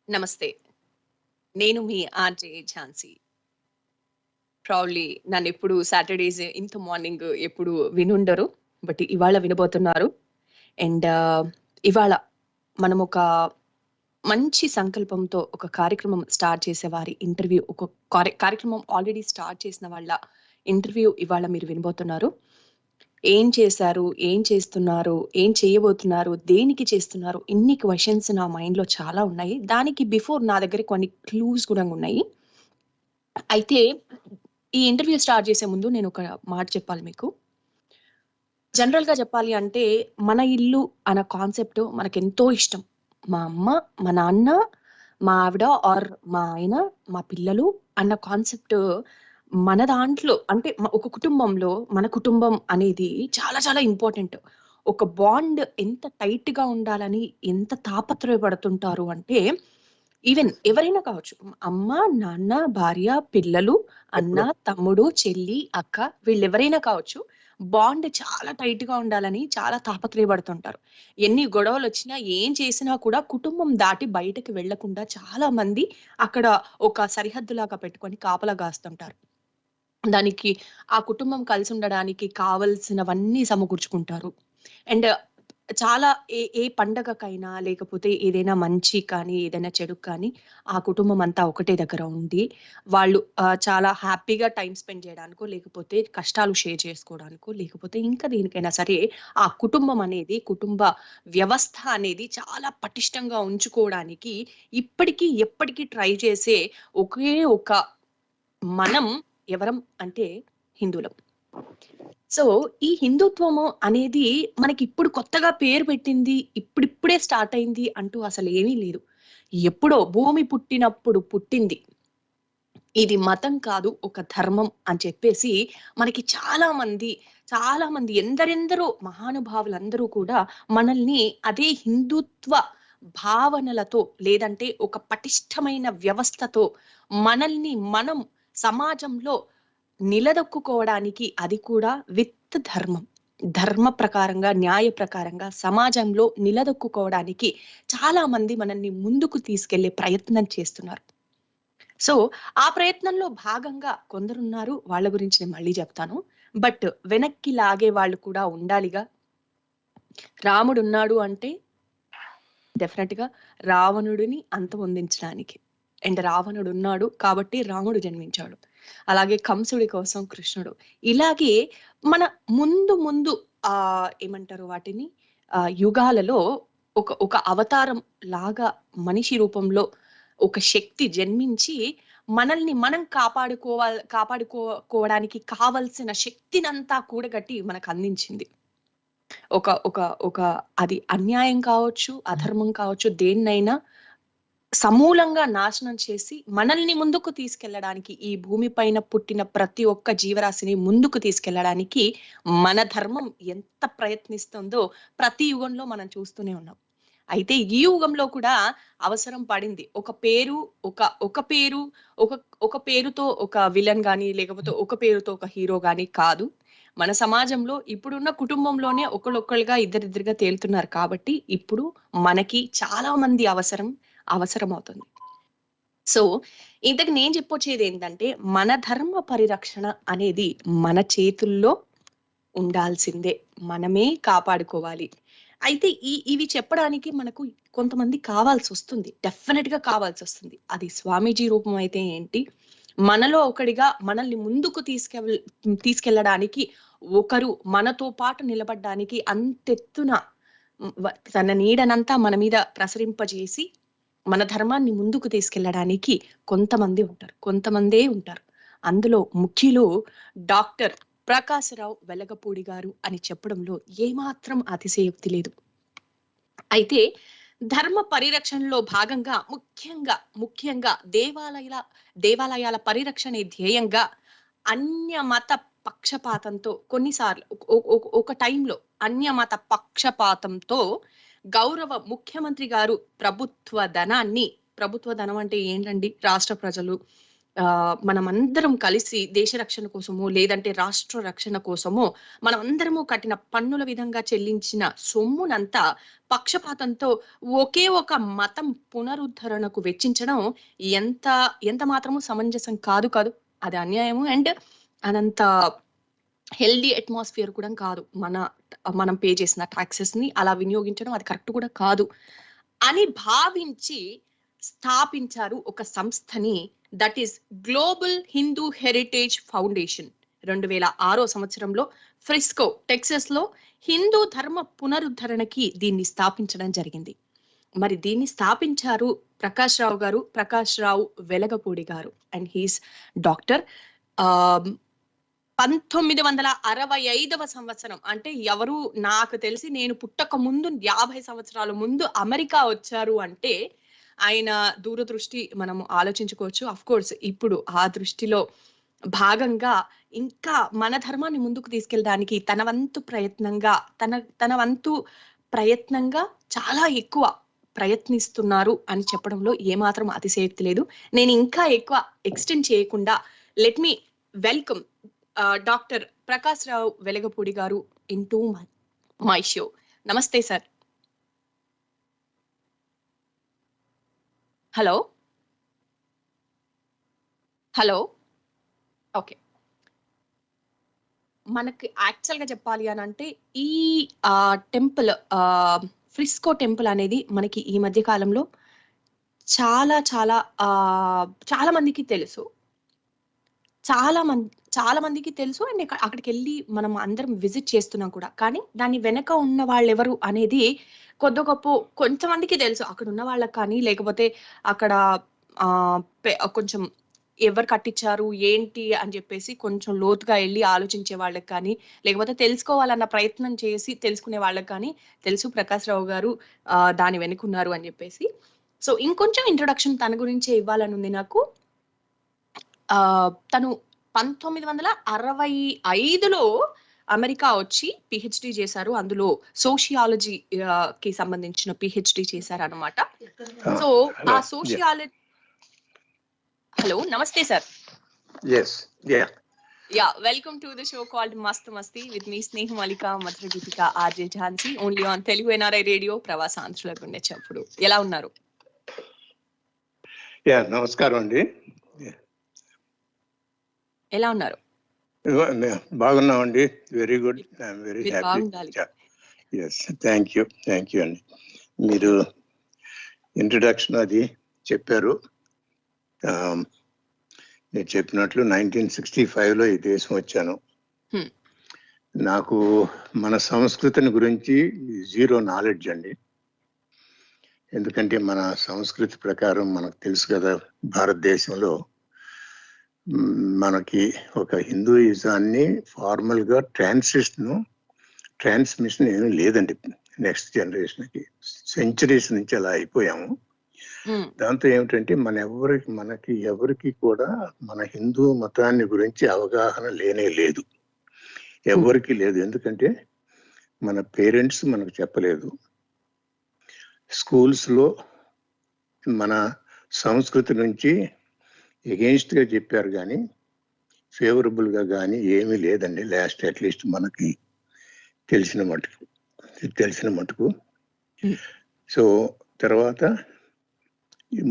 నమస్తే. నేను మీ RJ Jhansi. Proudly నన్నెప్పుడు Saturdays ఇంత మార్నింగ్ ఎప్పుడు వినుండరు. బట్ ఇవాళ వినబోతున్నారు. అండ్ ఇవాళ మనమొక మంచి సంకల్పంతో ఒక కార్యక్రమం స్టార్ట్ చేసే వారి ఇంటర్వ్యూ ఒక కార్యక్రమం ఆల్రెడీ స్టార్ట్ చేసిన వాళ్ళ ఇంటర్వ్యూ ఇవాళ మీరు వినబోతున్నారు. ఏం చేశారు? ఏం చేస్తున్నారు? ఏం చేయబోతున్నారు? దేనికి చేస్తున్నారు? ఇన్ని క్వెషన్స్ నా మైండ్‌లో చాలా ఉన్నాయి. దానికి బిఫోర్ నా దగ్గర కొన్ని క్లూస్ కూడా ఉన్నాయి. అయితే ఈ ఇంటర్వ్యూ స్టార్ట్ చేసే ముందు నేను ఒక మాట చెప్పాలి మీకు. జనరల్‌గా చెప్పాలి అంటే మన ఇల్లు అన్న కాన్సెప్ట్ మనకెంతో ఇష్టం. మా అమ్మ, మా నాన్న, మా ఆవిడ ఆర్ మా ఆయన, మా పిల్లలు అన్న కాన్సెప్ట్ మన దాంట్లో అంటే ఒక కుటుంబంలో మన కుటుంబం అనేది చాలా చాలా ఇంపార్టెంట్. ఒక బాండ్ ఎంత టైట్‌గా ఉండాలని ఎంత తాపత్రయపడుతుంటారు అంటే ఈవెన్ ఎవరైనా కావచ్చు. అమ్మ, నాన్న, భార్య, పిల్లలు, అన్న, తమ్ముడు, చెల్లి, అక్క వీళ్ళెవరైనా కావచ్చు. బాండ్ చాలా టైట్‌గా ఉండాలని చాలా తాపత్రయపడుతుంటారు. ఎన్ని గొడవలొచ్చినా, ఏం చేసినా కూడా కుటుంబం దాటి బయటకి వెళ్ళకుండా చాలా మంది అక్కడ ఒక సరిహద్దులాగా పెట్టుకొని కాపలా గాస్తుంటారు. దానికి ఆ కుటుంబం కలిసుండడానికి కావాల్సినవన్నీ సమకూర్చుకుంటారు. అండ్ చాలా ఏ పండగకైనా లేకపోతే ఏదైనా మంచి కానీ, ఏదైనా చెడుకు కానీ ఆ కుటుంబం అంతా ఒకటే దగ్గర ఉండి, వాళ్ళు చాలా హ్యాపీగా టైమ్ స్పెండ్ చేయడానికో, లేకపోతే కష్టాలు షేర్ చేసుకోవడానికో, లేకపోతే ఇంకా దేనికైనా సరే ఆ కుటుంబం అనేది, కుటుంబ వ్యవస్థ అనేది చాలా పటిష్టంగా ఉంచుకోవడానికి ఇప్పటికి, ఎప్పటికి ట్రై చేసే ఒకే ఒక మనం ఎవరం అంటే హిందువులం. సో, ఈ హిందుత్వము అనేది మనకిప్పుడు కొత్తగా పేరు పెట్టింది, ఇప్పుడిప్పుడే స్టార్ట్ అయింది అంటూ అసలేమీ లేదు. ఎప్పుడో భూమి పుట్టినప్పుడు పుట్టింది. ఇది మతం కాదు, ఒక ధర్మం అని చెప్పేసి మనకి చాలా మంది ఎందరెందరో మహానుభావులందరూ కూడా మనల్ని అదే హిందుత్వ భావనలతో లేదంటే ఒక పటిష్టమైన వ్యవస్థతో మనల్ని మనం సమాజంలో నిలదొక్కుకోవడానికి అది కూడా విత్ ధర్మం. ధర్మ ప్రకారంగా, న్యాయ ప్రకారంగా సమాజంలో నిలదొక్కుకోవడానికి చాలా మంది మనల్ని ముందుకు తీసుకెళ్లే ప్రయత్నం చేస్తున్నారు. సో, ఆ ప్రయత్నంలో భాగంగా కొందరున్నారు. వాళ్ళ గురించి నేను మళ్ళీ చెప్తాను. బట్ వెనక్కి లాగే వాళ్ళు కూడా ఉండాలిగా. రాముడున్నాడు అంటే డెఫినెట్‌గా రావణుడిని అంతమొందించడానికి. అండ్ రావణుడున్నాడు కాబట్టి రాముడు జన్మించాడు. అలాగే కంసుడి కోసం కృష్ణుడు. ఇలాగే మన ముందు ముందు ఏమంటారు వాటిని యుగాలలో ఒక అవతారం లాగా మనిషి రూపంలో ఒక శక్తి జన్మించి మనల్ని మనం కాపాడుకోవడానికి కావలసిన శక్తినంతా కూడగట్టి మనకు అందించింది. ఒక ఒక ఒక అది అన్యాయం కావచ్చు, అధర్మం కావచ్చు, దేన్నైనా సమూలంగా నాశనం చేసి మనల్ని ముందుకు తీసుకెళ్లడానికి ఈ భూమి పైన పుట్టిన ప్రతి ఒక్క జీవరాశిని ముందుకు తీసుకెళ్లడానికి మన ధర్మం ఎంత ప్రయత్నిస్తుందో ప్రతి యుగంలో మనం చూస్తూనే ఉన్నాం. అయితే ఈ యుగంలో కూడా అవసరం పడింది. ఒక పేరు ఒక పేరుతో ఒక విలన్ గాని లేకపోతే ఒక పేరుతో ఒక హీరో గాని కాదు. మన సమాజంలో ఇప్పుడున్న కుటుంబంలోనే ఒకళ్ళొక్కళ్ళుగా ఇద్దరిద్దరుగా తేలుతున్నారు కాబట్టి ఇప్పుడు మనకి చాలా మంది అవసరమవుతుంది. సో, ఇంతకు నేను చెప్పొచ్చేది ఏంటంటే మన ధర్మ పరిరక్షణ అనేది మన చేతుల్లో ఉండాల్సిందే. మనమే కాపాడుకోవాలి. అయితే ఇవి చెప్పడానికి మనకు కొంతమంది కావాల్సొస్తుంది. డెఫినిట్‌గా కావాల్సొస్తుంది. అది స్వామీజీ రూపం అయితే ఏంటి, మనలో ఒకడిగా మనల్ని ముందుకు తీసుకెళ్ళడానికి ఒకరు మనతో పాటు నిలబడ్డానికి అంతెత్తున తన నీడనంతా మన మీద ప్రసరింపజేసి మన ధర్మాన్ని ముందుకు తీసుకెళ్ళడానికి కొంతమందే ఉంటారు. అందులో ముఖ్యులు డాక్టర్ ప్రకాశరావు వెలగపూడి గారు అని చెప్పడంలో ఏమాత్రం అతిశయోక్తి లేదు. అయితే ధర్మ పరిరక్షణలో భాగంగా ముఖ్యంగా దేవాలయాల పరిరక్షణే ధ్యేయంగా అన్యమత పక్షపాతంతో కొన్నిసార్లు ఒక టైంలో అన్యమత పక్షపాతంతో గౌరవ ముఖ్యమంత్రి గారు ప్రభుత్వ ధనం అంటే ఏంటండి, రాష్ట్ర ప్రజలు మనమందరం కలిసి దేశ రక్షణ కోసమో లేదంటే రాష్ట్ర రక్షణ కోసమో మనం అందరము కట్టిన పన్నుల విధంగా చెల్లించిన సొమ్మునంతా పక్షపాతంతో ఒకే ఒక మతం పునరుద్ధరణకు వెచ్చించడం ఎంత ఎంత మాత్రము సమంజసం కాదు కాదు. అది అన్యాయము అండ్ అనంత హెల్దీ అట్మాస్ఫియర్ కూడా కాదు. మనం పే చేసిన టాక్సెస్ ని అలా వినియోగించడం అది కరెక్ట్ కూడా కాదు అని భావించి స్థాపించారు ఒక సంస్థని, that is global Hindu heritage foundation. 2006 సంవత్సరంలో ఫ్రిస్కో టెక్సస్ లో హిందూ ధర్మ పునరుద్ధరణకి దీన్ని స్థాపించడం జరిగింది. మరి దీన్ని స్థాపించారు ప్రకాష్ రావు వెలగపూడి గారు అండ్ హీస్ డాక్టర్. 1965 సంవత్సరం అంటే ఎవరు నాకు తెలిసి నేను పుట్టక ముందు 50 సంవత్సరాల ముందు అమెరికా వచ్చారు అంటే ఆయన దూరదృష్టి మనం ఆలోచించుకోవచ్చు. అఫ్ కోర్స్ ఇప్పుడు ఆ దృష్టిలో భాగంగా ఇంకా మన ధర్మాన్ని ముందుకు తీసుకెళ్ళడానికి తన వంతు ప్రయత్నంగా చాలా ఎక్కువ ప్రయత్నిస్తున్నారు అని చెప్పడంలో ఏమాత్రం అతిశయోక్తి లేదు. నేను ఇంకా ఎక్కువ ఎక్స్టెండ్ చేయకుండా let me welcome doctor Prakash Rao Velagapudi గారు ఇంటూ మై షో. నమస్తే సార్. Hello hello okay. మనకి యాక్చువల్ గా చెప్పాలి అని అంటే ఈ టెంపుల్ ఫ్రిస్కో టెంపుల్ అనేది మనకి ఈ మధ్య కాలంలో చాలా చాలా చాలా మందికి తెలుసు. చాలా మందికి తెలుసు అండ్ అక్కడికి వెళ్ళి మనం అందరం విజిట్ చేస్తున్నాం కూడా. కానీ దాని వెనక ఉన్న వాళ్ళు ఎవరు అనేది కొద్ది గొప్ప కొంతమందికి తెలుసు, అక్కడ ఉన్న వాళ్ళకి కానీ లేకపోతే అక్కడ కొంచెం ఎవరు కట్టించారు ఏంటి అని చెప్పేసి కొంచెం లోతుగా వెళ్ళి ఆలోచించే వాళ్ళకి కానీ లేకపోతే తెలుసుకోవాలన్న ప్రయత్నం చేసి తెలుసుకునే వాళ్ళకి కానీ తెలుసు ప్రకాష్ రావు గారు దాని వెనుకున్నారు అని చెప్పేసి. సో ఇంకొంచెం ఇంట్రొడక్షన్ తన గురించే ఇవ్వాలని ఉంది నాకు. తను 1965లో అమెరికా వచ్చి పిహెచ్డి చేశారు. అందులో సోషియాలజీకి సంబంధించిన పిహెచ్డి చేశారు అనమాట. సో ఆ సోషియాలజీ. హలో నమస్తే sir. Welcome to the show called Mast Masti with me Sneha మలిక మధుర గీతిక RJ Jhansi only on Telugu NRI radio ప్రవాసాంధ్రుల గుండె చప్పుడు. ఎలా ఉన్నారు? నమస్కారం అండి. ఎలా ఉన్నారు? బాగున్నామండి. Very good. I'm very happy. Thank you అండి. మీరు ఇంట్రడక్షన్ అది చెప్పారు. నేను చెప్పినట్లు 1965లో ఈ దేశం వచ్చాను. నాకు మన సంస్కృతిని గురించి జీరో నాలెడ్జ్ అండి. ఎందుకంటే మన సంస్కృతి ప్రకారం మనకు తెలుసు కదా, భారతదేశంలో మనకి ఒక హిందూయిజాన్ని ఫార్మల్ గా ట్రాన్స్మిషన్ ఏమీ లేదండి నెక్స్ట్ జనరేషన్కి. సెంచరీస్ నుంచి అలా అయిపోయాము. దాంతో ఏమిటంటే మనకి ఎవరికి కూడా మన హిందూ మతాన్ని గురించి అవగాహన లేనే లేదు, ఎవరికి లేదు. ఎందుకంటే మన పేరెంట్స్ మనకు చెప్పలేదు, స్కూల్స్ లో మన సంస్కృతి నుంచి ఎగెయిన్స్ట్ గా చెప్పారు కానీ ఫేవరబుల్ గా కానీ ఏమీ లేదండి. అట్లీస్ట్ మనకి తెలిసిన మటుకు. సో తర్వాత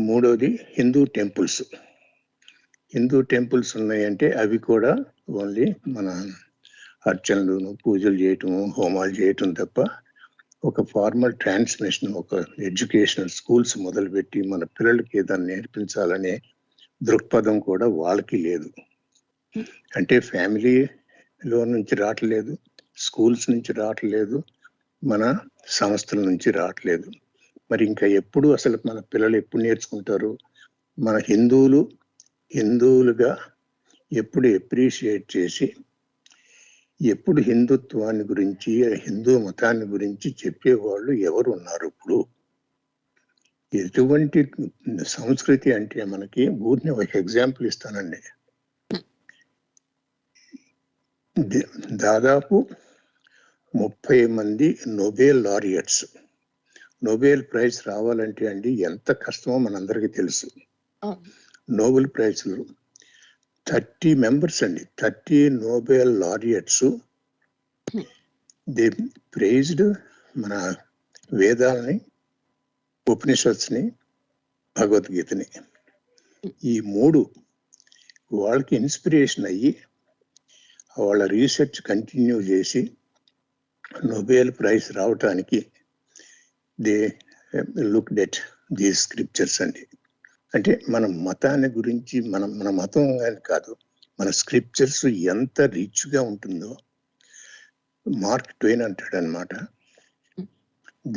మూడోది హిందూ టెంపుల్స్ ఉన్నాయంటే అవి కూడా ఓన్లీ మన అర్చనలు పూజలు చేయటము హోమాలు చేయటం తప్ప ఒక ఫార్మల్ ట్రాన్స్మిషన్, ఒక ఎడ్యుకేషనల్ స్కూల్స్ మొదలుపెట్టి మన పిల్లలకి ఏదైనా నేర్పించాలనే దృక్పథం కూడా వాళ్ళకి లేదు. అంటే ఫ్యామిలీలో నుంచి రావట్లేదు, స్కూల్స్ నుంచి రావట్లేదు, మన సంస్థల నుంచి రావట్లేదు. మరి ఇంకా ఎప్పుడు అసలు మన పిల్లలు ఎప్పుడు నేర్చుకుంటారు? మన హిందువులుగా ఎప్పుడు ఎప్రిషియేట్ చేసి ఎప్పుడు హిందుత్వాన్ని గురించి హిందూ మతాన్ని గురించి చెప్పేవాళ్ళు ఎవరు ఉన్నారు? ఇప్పుడు ఎటువంటి సంస్కృతి అంటే మనకి ఊరిని ఒక ఎగ్జాంపుల్ ఇస్తానండి. దాదాపు 30 మంది నోబెల్ లారియట్స్, నోబెల్ ప్రైజ్ రావాలంటే అండి ఎంత కష్టమో మనందరికీ తెలుసు. నోబెల్ ప్రైజ్లు 30 members అండి, 30 నోబెల్ లారియట్స్. దే ప్రైజ్డ్ మన వేదాలని, ఉపనిషత్స్ని, భగవద్గీతని. ఈ 3 వాళ్ళకి ఇన్స్పిరేషన్ అయ్యి వాళ్ళ రీసెర్చ్ కంటిన్యూ చేసి నోబెల్ ప్రైజ్ రావటానికి they looked at these scriptures అండి. అంటే మన మతాన్ని గురించి, మన మతం అని కాదు, మన స్క్రిప్చర్స్ ఎంత రిచ్గా ఉంటుందో. మార్క్ ట్వైన్ అంటాడు అనమాట,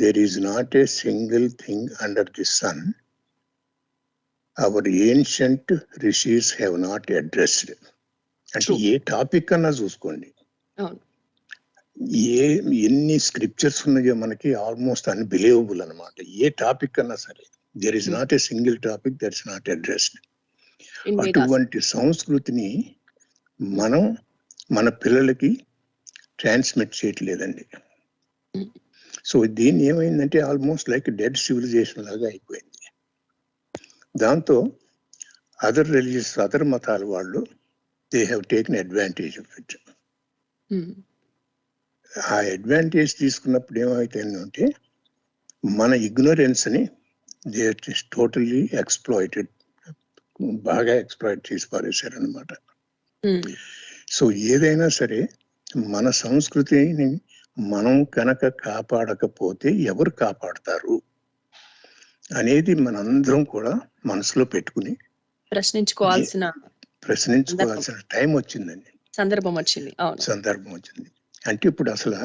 there is not a single thing under the sun our ancient rishis have not addressed. అంటే ఏ టాపిక్ అన్నా చూసుకోండి, ఎన్ని స్క్రిప్చర్స్ ఉన్నాయో మనకి ఆల్మోస్ట్ అన్బిలీవబుల్ అనమాట. ఏ టాపిక్ అన్నా సరే, there is not a single topic that is not addressed. అటువంటి సంస్కృతిని మనం మన పిల్లలకి ట్రాన్స్మిట్ చేయట్లేదండి. సో దీన్ని ఏమైందంటే ఆల్మోస్ట్ లైక్ డెడ్ సివిలైజేషన్ లాగా అయిపోయింది. దాంతో అదర్ రిలీజియస్, అదర్ మతాల వాళ్ళు they have taken advantage of it. ఆ అడ్వాంటేజ్ తీసుకున్నప్పుడు ఏమైతుందంటే మన ఇగ్నోరెన్స్ని దే టోటల్లీ ఎక్స్ప్లాయిటెడ్, బాగా ఎక్స్ప్లాయిట్ చేసి పారేశారనమాట. సో ఏదైనా సరే మన సంస్కృతిని మనం కనుక కాపాడకపోతే ఎవరు కాపాడతారు అనేది మనందరం కూడా మనసులో పెట్టుకుని ప్రశ్నించుకోవాల్సిన టైం వచ్చిందండి, సందర్భం వచ్చింది. అంటే ఇప్పుడు అసలు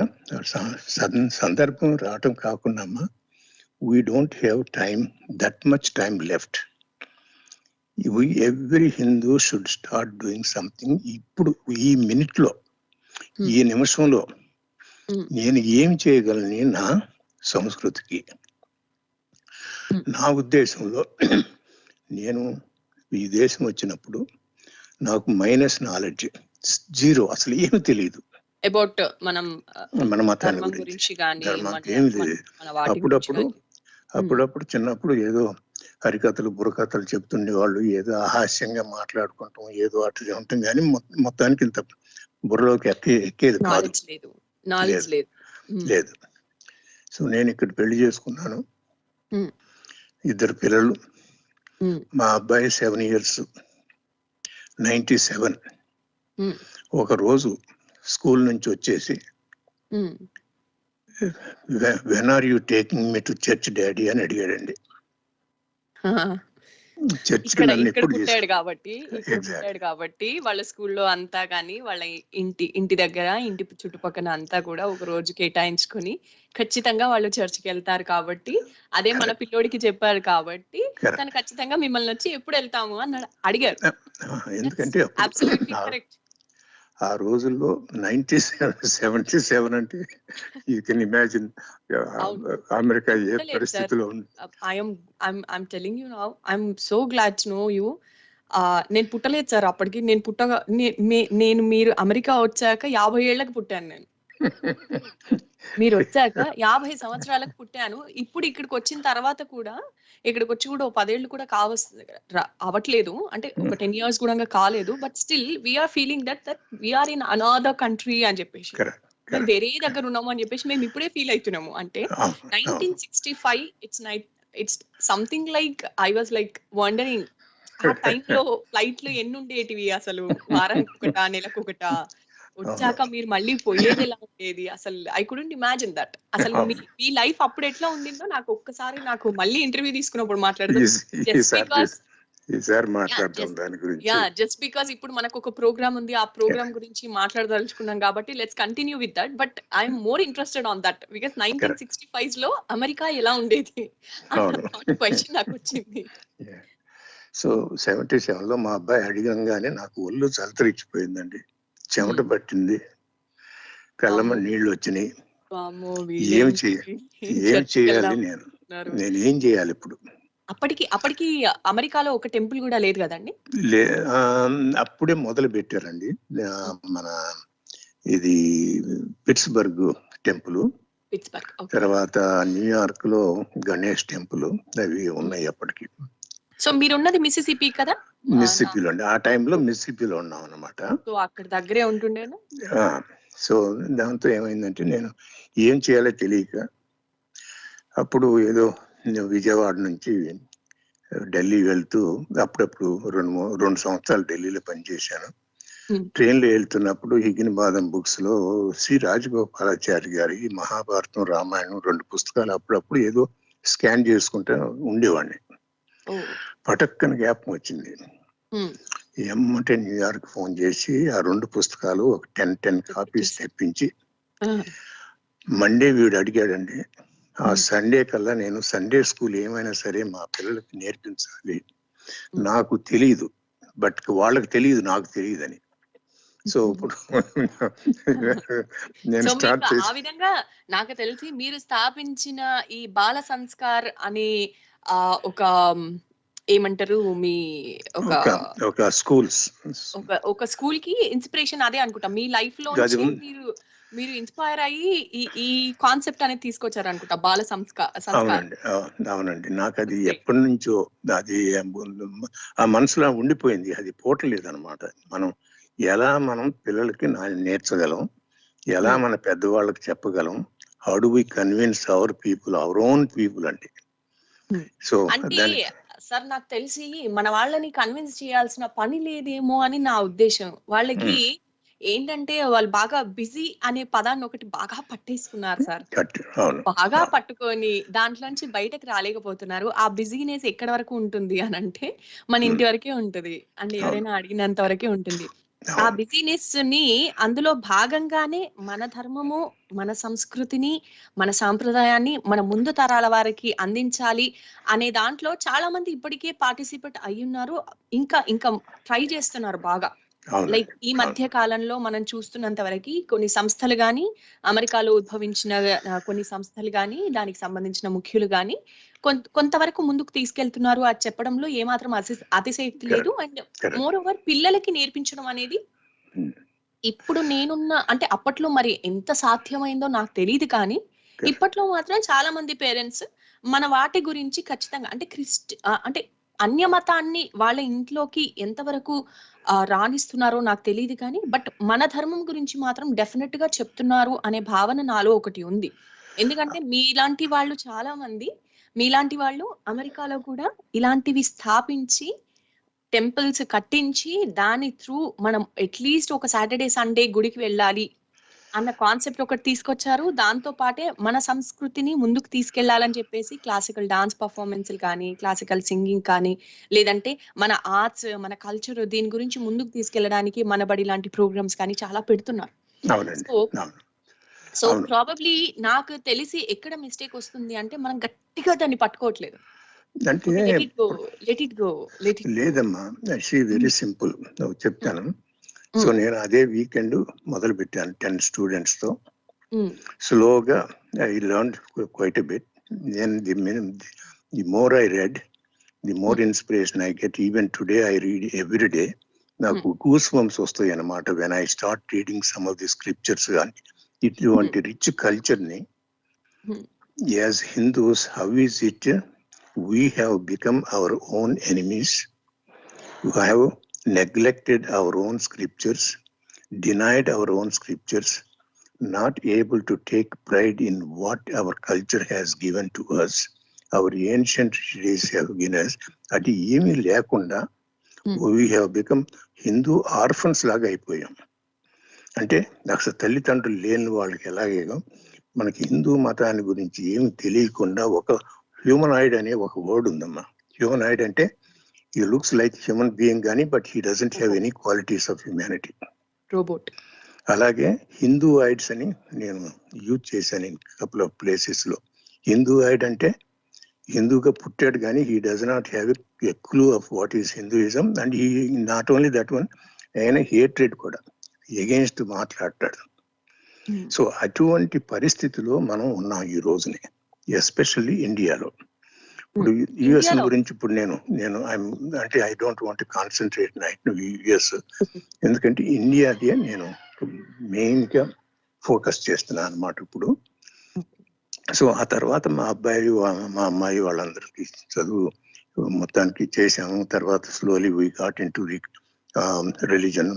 సందర్భం రావటం కాకుండా we don't have time, that much time left. Every Hindu should start doing something. ఇప్పుడు ఈ మినిట్లో, ఈ నిమిషంలో నేను ఏమి చేయగలని నా సంస్కృతికి. నా ఉద్దేశంలో నేను ఈ దేశం వచ్చినప్పుడు నాకు మైనస్ నాలెడ్జ్, 0, అసలు ఏమి తెలియదు అబౌట్ మన మతాన్ని గురించి, ఏమి తెలియదు. అప్పుడప్పుడు చిన్నప్పుడు ఏదో హరికథలు, బుర్రకథలు చెప్తుండేవాళ్ళు, ఏదో అహాస్యంగా మాట్లాడుకుంటాం, ఏదో అట్లా ఉంటాం. కానీ మొత్తానికి ఇంత బుర్రలోకి ఎక్కేది కాదు, లేదు. సో నేను ఇక్కడ పెళ్లి చేసుకున్నాను, 2 పిల్లలు. మా అబ్బాయి 7 years, 97. ఒక రోజు స్కూల్ నుంచి వచ్చేసి when are you taking me to church daddy అని అడిగాడండి. పుట్టాడు కాబట్టి వాళ్ళ స్కూల్లో అంతా కానీ వాళ్ళ ఇంటి దగ్గర, ఇంటి చుట్టుపక్కల అంతా కూడా ఒక రోజు కేటాయించుకొని ఖచ్చితంగా వాళ్ళు చర్చికి వెళ్తారు కాబట్టి, అదే మన పిల్లోడికి చెప్పారు కాబట్టి తను ఖచ్చితంగా మిమ్మల్ని వచ్చి ఎప్పుడు వెళ్తాము అని అడిగారు. ఎందుకంటే కరెక్ట్. ఆ రోజుల్లో 77 అంటే యూ కెన్ ఇమాజిన్ అమెరికా ఏ పరిస్థితిలో ఉంది. I'm telling you now, I'm so glad to know you. నేను పుట్టలేదు సార్ అప్పటికి. నేను మీరు అమెరికా వచ్చాక 50 ఏళ్ళకి పుట్టాను. నేను మీరు వచ్చాక 50 సంవత్సరాలకు పుట్టాను. ఇప్పుడు ఇక్కడికి వచ్చిన తర్వాత కూడా, ఇక్కడికి వచ్చి కూడా 10 ఏళ్ళు కూడా అవ్వట్లేదు, అంటే ఒక 10 years కూడా కాలేదు. But still we are feeling that we are in another country అని చెప్పేసి, మేము వేరే దగ్గర ఉన్నాము అని చెప్పేసి మేము ఇప్పుడే ఫీల్ అవుతున్నాము. అంటే 1965 it's something like I was like wondering, ఆ టైంలో ఫ్లైట్లు ఎన్ని ఉండేటివి, అసలు వారానికి ఒకటా, నెలకు ఒకటా, వచ్చాక మీరు మళ్ళీ పోయేది ఎలా ఉండేది, అసలు ఐ కుడెంట్ ఇమాజిన్ దట్. అసలు మీ లైఫ్ అప్పుడు ఎట్లా ఉండిందో నాకు ఒక్కసారి మళ్ళీ ఇంటర్వ్యూ తీసుకున్నప్పుడు మాట్లాడదాం. జస్ట్ బికాస్ ఇప్పుడు మనకు ఒక ప్రోగ్రామ్ ఉంది, ఆ ప్రోగ్రామ్ గురించి మాట్లాడదలుచుకున్నాం కాబట్టి let's continue with that. But I'm more interested on that because 1965 లో అమెరికా ఎలా ఉండేది క్వశ్చన్ నాకు వచ్చింది. సో 77 లో మా అబ్బాయి అడిగంగానే నాకు ఒళ్ళు చలతరిచ్చిపోయిందండి, చెమట పట్టింది, కళ్ళమ్మ నీళ్లు వచ్చినాయి. ఏం చేయాలి, నేను ఏం చేయాలి ఇప్పుడు? అప్పటికి అమెరికాలో ఒక టెంపుల్ కూడా లేదు కదండి? అప్పుడే మొదలు పెట్టారండి. మన ఇది పిట్స్బర్గ్ టెంపుల్, తర్వాత న్యూయార్క్ లో గణేష్ టెంపుల్, అవి ఉన్నాయి అప్పటికి. సో మీరున్నది మిసిసిపి కదా? మిస్సిప్పిలో అండి. ఆ టైంలో మిస్సిప్పిలో ఉన్నాం అన్నమాట. సో అక్కడ దగ్గరే ఉంటుండేనా? సో దాంతో ఏమైందంటే నేను ఏం చేయాలో తెలియక అప్పుడు ఏదో విజయవాడ నుంచి ఢిల్లీ వెళ్తూ అప్పుడప్పుడు 2 సంవత్సరాలు ఢిల్లీలో పనిచేశాను. ట్రైన్లో వెళ్తున్నప్పుడు హిగినబాదం బుక్స్ లో శ్రీ రాజగోపాలాచారి గారి మహాభారతం, రామాయణం 2 పుస్తకాలు అప్పుడప్పుడు ఏదో స్కాన్ చేసుకుంటూ ఉండేవాడిని. పటక్కన జ్ఞాపకం వచ్చింది. ఏమంటే న్యూయార్క్ ఫోన్ చేసి ఆ 2 పుస్తకాలు ఒక 10 కాపీస్ తెప్పించి మండే వీడు అడిగాడండి. ఆ సండే కల్లా నేను సండే స్కూల్ ఏమైనా సరే మా పిల్లలకి నేర్పించాలి. నాకు తెలియదు, బట్ వాళ్ళకి తెలియదు నాకు తెలియదని. సో ఇప్పుడు నేను స్టార్ట్ చేసి, ఆ విధంగా నాకు తెలిసి మీరు స్థాపించిన ఈ బాల సంస్కార్ అనే ఒక ఏమంటారు మీ ఒక స్కూల్స్ ఒక స్కూల్ కి ఇన్స్పిరేషన్ అదే అనుకుంటా. మీ లైఫ్ లో మీరు ఇన్స్పైర్ అయ్యి ఈ కాన్సెప్ట్ అనేది తీసుకొచ్చారు అనుకుంటా, బాల సంస్కార్. అవునండి. నాకు అది ఎప్పటి నుంచో అది ఆ మనసులో ఉండిపోయింది, అది పోవట్లేదు అనమాట. మనం పిల్లలకి నేర్చగలం, ఎలా మన పెద్దవాళ్ళకి చెప్పగలం, how do we convince our people, our own people అండి. సో అంటే సార్ నాకు తెలిసి మన వాళ్ళని కన్విన్స్ చేయాల్సిన పని లేదేమో అని నా ఉద్దేశం. వాళ్ళకి ఏంటంటే వాళ్ళు బాగా బిజీ అనే పదాన్ని ఒకటి బాగా పట్టేసుకున్నారు సార్. బాగా పట్టుకొని దాంట్లోంచి బయటకు రాలేకపోతున్నారు. ఆ బిజీనెస్ ఎక్కడి వరకు ఉంటుంది అని అంటే మన ఇంటి వరకే ఉంటుంది అండ్ ఎవరైనా అడిగినంత వరకే ఉంటుంది. ఆ బిజీనెస్ ని అందులో భాగంగానే మన ధర్మము, మన సంస్కృతిని, మన సాంప్రదాయాన్ని మన ముందు తరాల వారికి అందించాలి అనే దాంట్లో చాలా మంది ఇప్పటికే పార్టిసిపేట్ అయ్యున్నారు. ఇంకా ట్రై చేస్తున్నారు బాగా. లైక్ ఈ మధ్య కాలంలో మనం చూస్తున్నంత వరకు కొన్ని సంస్థలు గాని, అమెరికాలో ఉద్భవించిన కొన్ని సంస్థలు గాని, దానికి సంబంధించిన ముఖ్యులు గాని కొంతవరకు ముందుకు తీసుకెళ్తున్నారు. అది చెప్పడంలో ఏమాత్రం అతిశయోక్తి లేదు. అండ్ మోర్ ఓవర్ పిల్లలకి నేర్పించడం అనేది ఇప్పుడు నేనున్న అంటే అప్పట్లో మరి ఎంత సాధ్యమైందో నాకు తెలియదు, కానీ ఇప్పట్లో మాత్రం చాలా మంది పేరెంట్స్ మన వాటి గురించి ఖచ్చితంగా అంటే అన్య మతాన్ని వాళ్ళ ఇంట్లోకి ఎంతవరకు రాణిస్తున్నారో నాకు తెలియదు, కానీ బట్ మన ధర్మం గురించి మాత్రం డెఫినెట్ గా చెప్తున్నారు అనే భావన నాలో ఒకటి ఉంది. ఎందుకంటే మీలాంటి వాళ్ళు చాలా మంది, మీలాంటి వాళ్ళు అమెరికాలో కూడా ఇలాంటివి స్థాపించి టెంపుల్స్ కట్టించి దాని త్రూ మనం అట్లీస్ట్ ఒక సాటర్డే సండే గుడికి వెళ్ళాలి అన్న కాన్సెప్ట్ ఒకటి తీసుకొచ్చారు. దాంతో పాటే మన సంస్కృతిని ముందుకు తీసుకెళ్లాలని చెప్పేసి క్లాసికల్ డాన్స్ పర్ఫార్మెన్స్లు కానీ, క్లాసికల్ సింగింగ్ కానీ, లేదంటే మన ఆర్ట్స్, మన కల్చర్ దీని గురించి ముందుకు తీసుకెళ్లడానికి మన బడి లాంటి ప్రోగ్రామ్స్ కానీ చాలా పెడుతున్నారు. సో ప్రాబబ్లీ నాకు తెలిసి ఎక్కడ మిస్టేక్ వస్తుంది అంటే మనం గట్టిగా దాన్ని పట్టుకోవట్లేదు. అంటే లేదమ్మా, వెరీ సింపుల్ చెప్తాను. సో నేను అదే వీకెండ్ మొదలు పెట్టాను 10 స్టూడెంట్స్ తో. స్లోగా I learned quite a bit. The more I read, the more inspiration I get. Even today I read every day. నాకు గూస్ బంప్స్ వస్తాయి అన్నమాట when I start reading some of the scriptures. కానీ ఇటువంటి rich culture ని as Hindus, how is it we have become our own enemies, who have neglected our own scriptures, denied our own scriptures, not able to take pride in what our culture has given to us, our ancient days have given us. Adi emi lekunda we have become Hindu orphans laga అయిపోయాం. అంటే అసలు తల్లిదండ్రులు లేని వాళ్ళకి ఎలాగేగా మనకి హిందూ మతాన్ని గురించి ఏమి తెలియకుండా ఒక హ్యూమనాయిడ్ అనే ఒక వర్డ్ ఉందమ్మా. హ్యూమనాయిడ్ అంటే he looks like human being గానీ but he doesn't have any qualities of humanity. Robot. అలాగే హిందూయిడ్స్ అని నేను యూజ్ చేశాను కపుల్ ఆఫ్ ప్లేసెస్ లో. హిందూయిడ్ అంటే హిందూగా పుట్టాడు కానీ he does not have a clue of what is Hinduism, and he not only that one, ఆయన hatred కూడా ఎగెన్స్ట్ మాట్లాడతాడు. సో అటువంటి పరిస్థితిలో మనం ఉన్నాం ఈ రోజుని, ఎస్పెషల్లీ ఇండియాలో. ఇప్పుడు యుఎస్ గురించి ఇప్పుడు నేను అంటే I don't want to concentrate night US, ఎందుకంటే ఇండియాకి నేను మెయిన్ గా ఫోకస్ చేస్తున్నాను అన్నమాట ఇప్పుడు. సో ఆ తర్వాత మా అబ్బాయి మా అమ్మాయి వాళ్ళందరికీ చదువు మొత్తానికి చేసాము. తర్వాత slowly we got into the religion.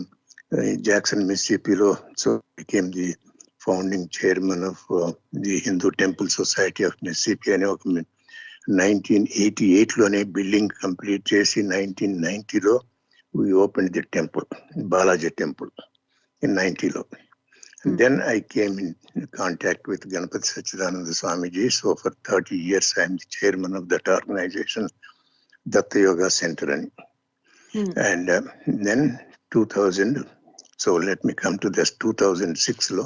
Jackson మిసిసిపిలో so became the founding chairman of the Hindu temple society of Mississippi అనే ఒక 1988లోనే బిల్డింగ్ కంప్లీట్ చేసి 1990లో we opened the temple, Balaji temple in 90lo. Then I came in contact with Ganapati Sachidananda Swamiji. So for 30 years, I am the chairman of that organization, Datta Yoga Center. And then 2000, so let me come to this 2006lo.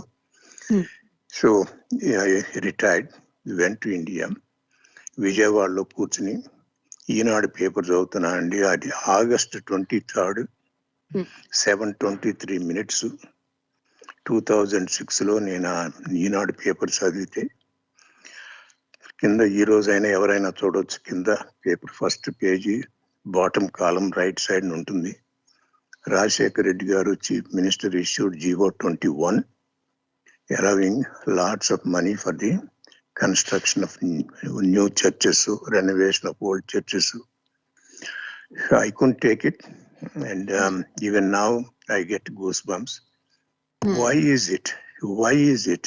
So I retired, went to India, Vijayawada కూర్చుని ఈనాడు paper చదువుతున్నా అండి. అది August 23rd 7:23 2006లో నేను ఈనాడు paper చదివితే కింద ఈ రోజైనా ఎవరైనా చూడవచ్చు, కింద పేపర్ ఫస్ట్ పేజీ బాటమ్ కాలం రైట్ సైడ్ ఉంటుంది. రాజశేఖర్ రెడ్డి గారు chief minister issued GO 21 allowing lots of money for the construction of new churches, renovation of old churches. I couldn't take it, and even now I get goosebumps. Why is it? Why is it?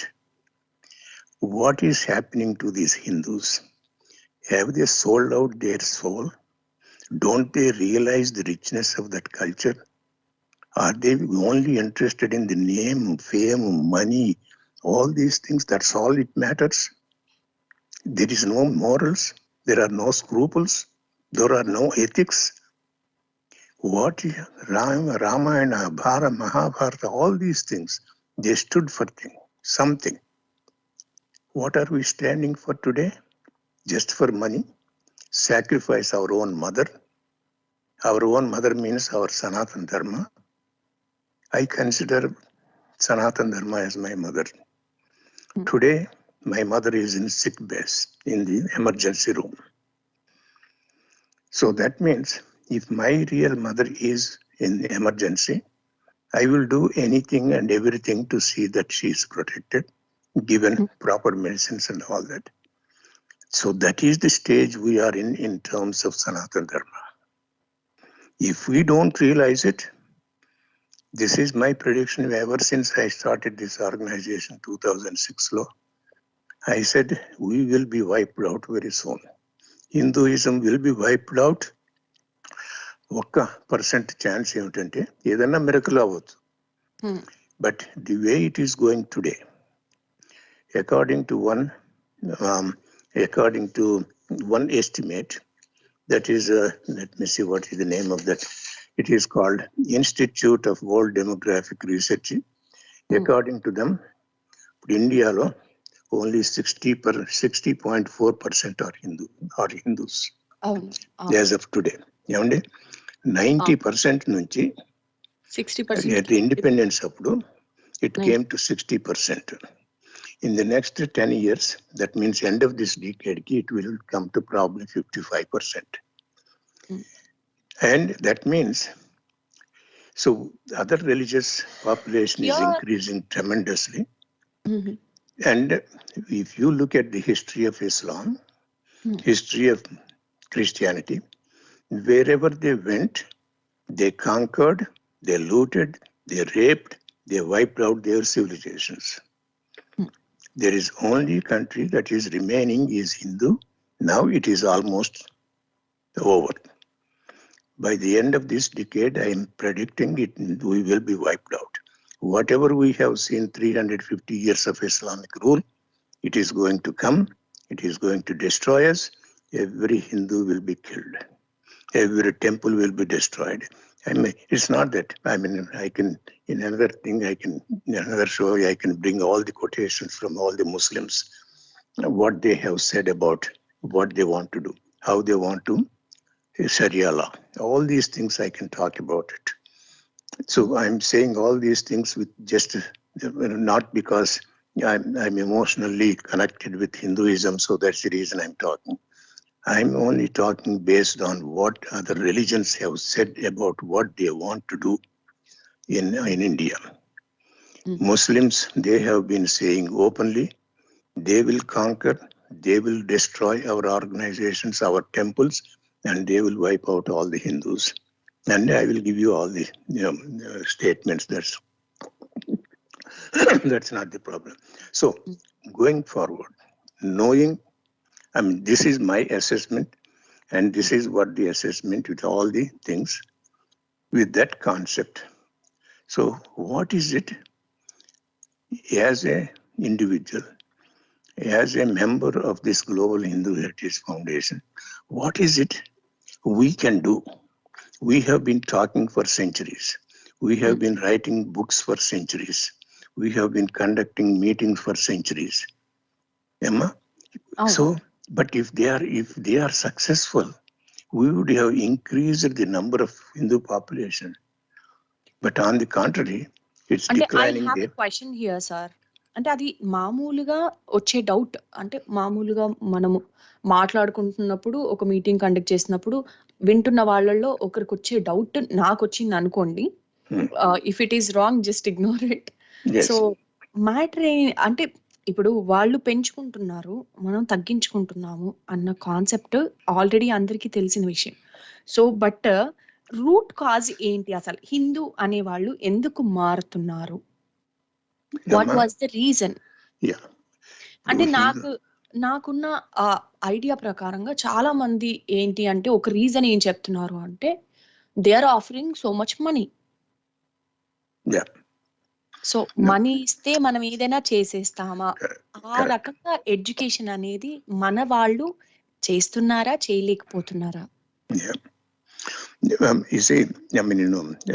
What is happening to these Hindus? Have they sold out their soul? Don't they realize the richness of that culture? Are they only interested in the name, fame, money, all these things? That's all it matters. There is no morals. There are no scruples. There are no ethics. What Ramayana, Bharata, Mahabharata, all these things, they stood for something. What are we standing for today? Just for money? Sacrifice our own mother. Our own mother means our Sanatana Dharma. I consider Sanatana Dharma as my mother. Today, my mother is in sick bed in the emergency room. So that means if my real mother is in emergency, I will do anything and everything to see that she is protected, given proper medicines and all that. So that is the stage we are in terms of Sanatana Dharma. If we don't realize it, this is my prediction ever since I started this organization 2006 I said we will be wiped out very soon. Hinduism will be wiped out. 1% chance ఏమిటంటే ఏదన్నా miracle అవ్వచ్చు. But the way it is going today, according to one estimate, that is let me see what is the name of that. It is called Institute of World Demographic Research. According to them, ఇండియాలో only 60.4% are Hindus as of today. ఏమండి 90% నుంచి 60% at the independence అప్పుడు it came to 60%. In the next 10 years, that means end of this decade, it will come to probably 55%. And that means, so other religious population is increasing tremendously. And if you look at the history of Islam, history of Christianity, wherever they went, they conquered, they looted, they raped, they wiped out their civilizations. There is only country that is remaining is Hindu. Now it is almost over. By the end of this decade, I am predicting we will be wiped out. Whatever we have seen 350 years of Islamic rule, it is going to come. It is going to destroy us. Every Hindu will be killed. Every temple will be destroyed. I mean, it's not that. I mean, I can, in another thing, in another show, I can bring all the quotations from all the Muslims, what they have said about what they want to do, how they want to Sharia law. All these things I can talk about it. So I'm saying all these things with just not because I'm emotionally connected with Hinduism, so that's the reason I'm talking. I'm only talking based on what other religions have said about what they want to do in India. Muslims, they have been saying openly, they will conquer, they will destroy our organizations, our temples, and they will wipe out all the Hindus. And I will give you all the statements. That's not the problem. So going forward, knowing, this is my assessment, and this is what the assessment with all the things with that concept. So what is it as a individual, as a member of this Global Hindu Heritage Foundation, what is it we can do? We have been talking for centuries. We have been writing books for centuries. We have been conducting meetings for centuries. Emma? So, but if they are successful, we would have increased the number of Hindu population. But on the contrary, it's declining. I have a question here, sir. అంటే అది మామూలుగా వచ్చే doubt, అంటే మామూలుగా మనము మాట్లాడుకుంటున్నప్పుడు ఒక meeting conduct చేసినప్పుడు వింటున్న వాళ్ళల్లో ఒకరికి వచ్చే డౌట్ నాకు వచ్చింది అనుకోండి. If it is wrong just ignore it. So matter అంటే ఇప్పుడు వాళ్ళు పెంచుకుంటున్నారు, మనం తగ్గించుకుంటున్నాము అన్న కాన్సెప్ట్ ఆల్రెడీ అందరికీ తెలిసిన విషయం. సో బట్ రూట్ కాజ్ ఏంటి? అసలు హిందూ అనే వాళ్ళు ఎందుకు మారుతున్నారు? What was the reason? అంటే నాకున్న ఐడియా ప్రకారంగా చాలా మంది ఏంటి అంటే ఒక రీజన్ ఏం చెప్తున్నారు అంటే they are offering so much money. So money ఇస్తే మనం ఏదైనా చేసేస్తామా? ఆ రకంగా ఎడ్యుకేషన్ అనేది మన వాళ్ళు చేస్తున్నారా, చేయలేకపోతున్నారా? You see,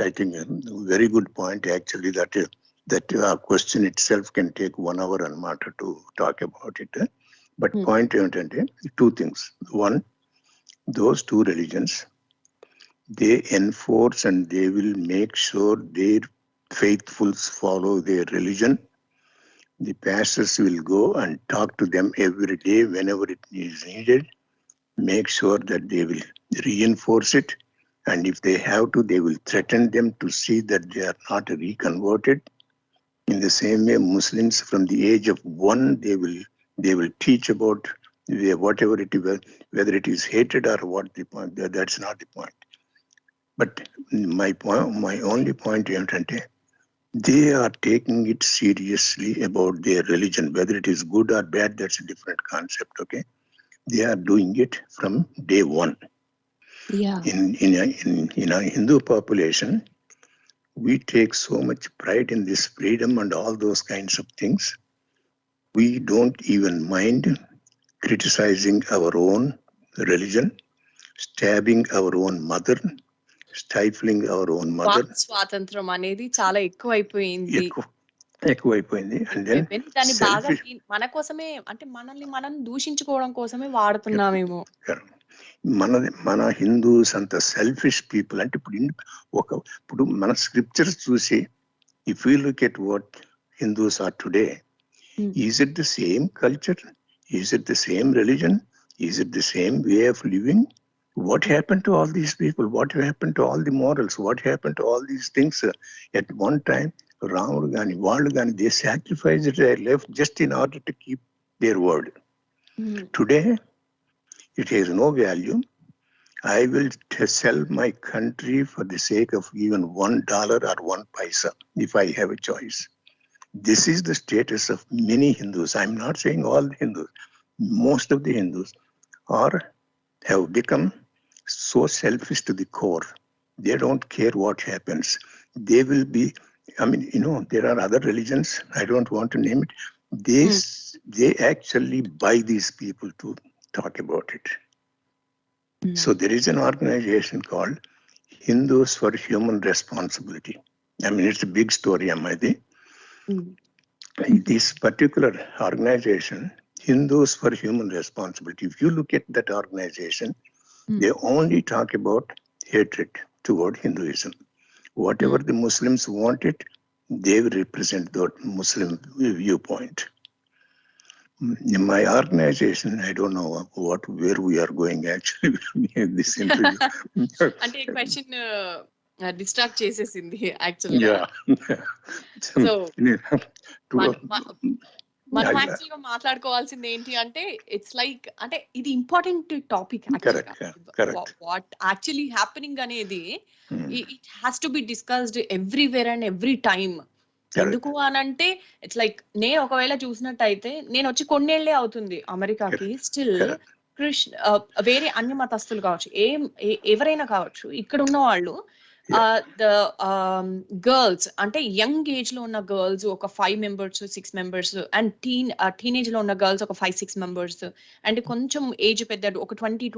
I think a very good point actually, that question itself can take 1 hour and matter to talk about it. But point ఏంటంటే, two things. One, those two religions, they enforce and they will make sure their faithfuls follow their religion. The pastors will go and talk to them every day whenever it is needed, make sure that they will reinforce it, and if they have to, they will threaten them to see that they are not reconverted. In the same way, Muslims from the age of 1, they will teach about whatever it is, whether it is hatred or what the point. That's not the point. But my only point is they are taking it seriously about their religion, whether it is good or bad. That's a different concept. Okay, they are doing it from day 1. Yeah. In our Hindu population, we take so much pride in this freedom and all those kinds of things. We don't even mind criticizing our own religion, stabbing our own mother, stifling our own mother. స్వాతంత్రం అనేది చాలా ఎక్కువైపోయింది. And then దాన్ని బాగా మన కోసమే, అంటే మనల్ని మనం దూషించుకోవడం కోసమే వాడుతున్నామేమో. మన హిందూస్ అంత సెల్ఫిష్ పీపుల్. అంటే ఇప్పుడు మన స్క్రిప్చర్స్ చూసి, if you look at what Hindus are today, is it the same culture? Is it the same religion? Is it the same way of living? What happened to all these people? What happened to all the morals? What happened to all these things? At one time, Ramudu Gani, Valdu Gani, they sacrificed their life just in order to keep their word. Today, it has no value. I will sell my country for the sake of even $1 or 1 paisa if I have a choice. This is the status of many Hindus. I'm not saying all the Hindus. Most of the Hindus have become so selfish to the core. They don't care what happens. They will be, there are other religions, I don't want to name it. They actually buy these people to talk about it. So there is an organization called Hindus for Human Responsibility. It's a big story, Amadi. This particular organization, Hindus for Human Responsibility, if you look at that organization, they only talk about hatred toward Hinduism. Whatever the Muslims want it, they will represent that Muslim viewpoint. In my organization, I don't know where we are going actually in this interview. అంటే question distract చేసేసింది actually. Yeah. So మనం actual గా మాట్లాడుకోవాల్సింది ఏంటి అంటే it's like అంటే ఇది important topic what actually happening అనేది it has to be discussed everywhere and every time. ఎందుకు అనంటే ఇట్స్ లైక్ నేను ఒకవేళ చూసినట్టయితే నేను వచ్చి కొన్నేళ్లే అవుతుంది అమెరికాకి, స్టిల్ వేరే అన్య మతస్థులు కావచ్చు, ఎవరైనా కావచ్చు, ఇక్కడ ఉన్న వాళ్ళు ద గర్ల్స్ అంటే యంగ్ ఏజ్ లో ఉన్న గర్ల్స్ ఒక 5 members 6 members అండ్ టీనేజ్ లో ఉన్న గర్ల్స్ ఒక 5-6 members అండ్ కొంచెం ఏజ్ పెద్ద ఒక 20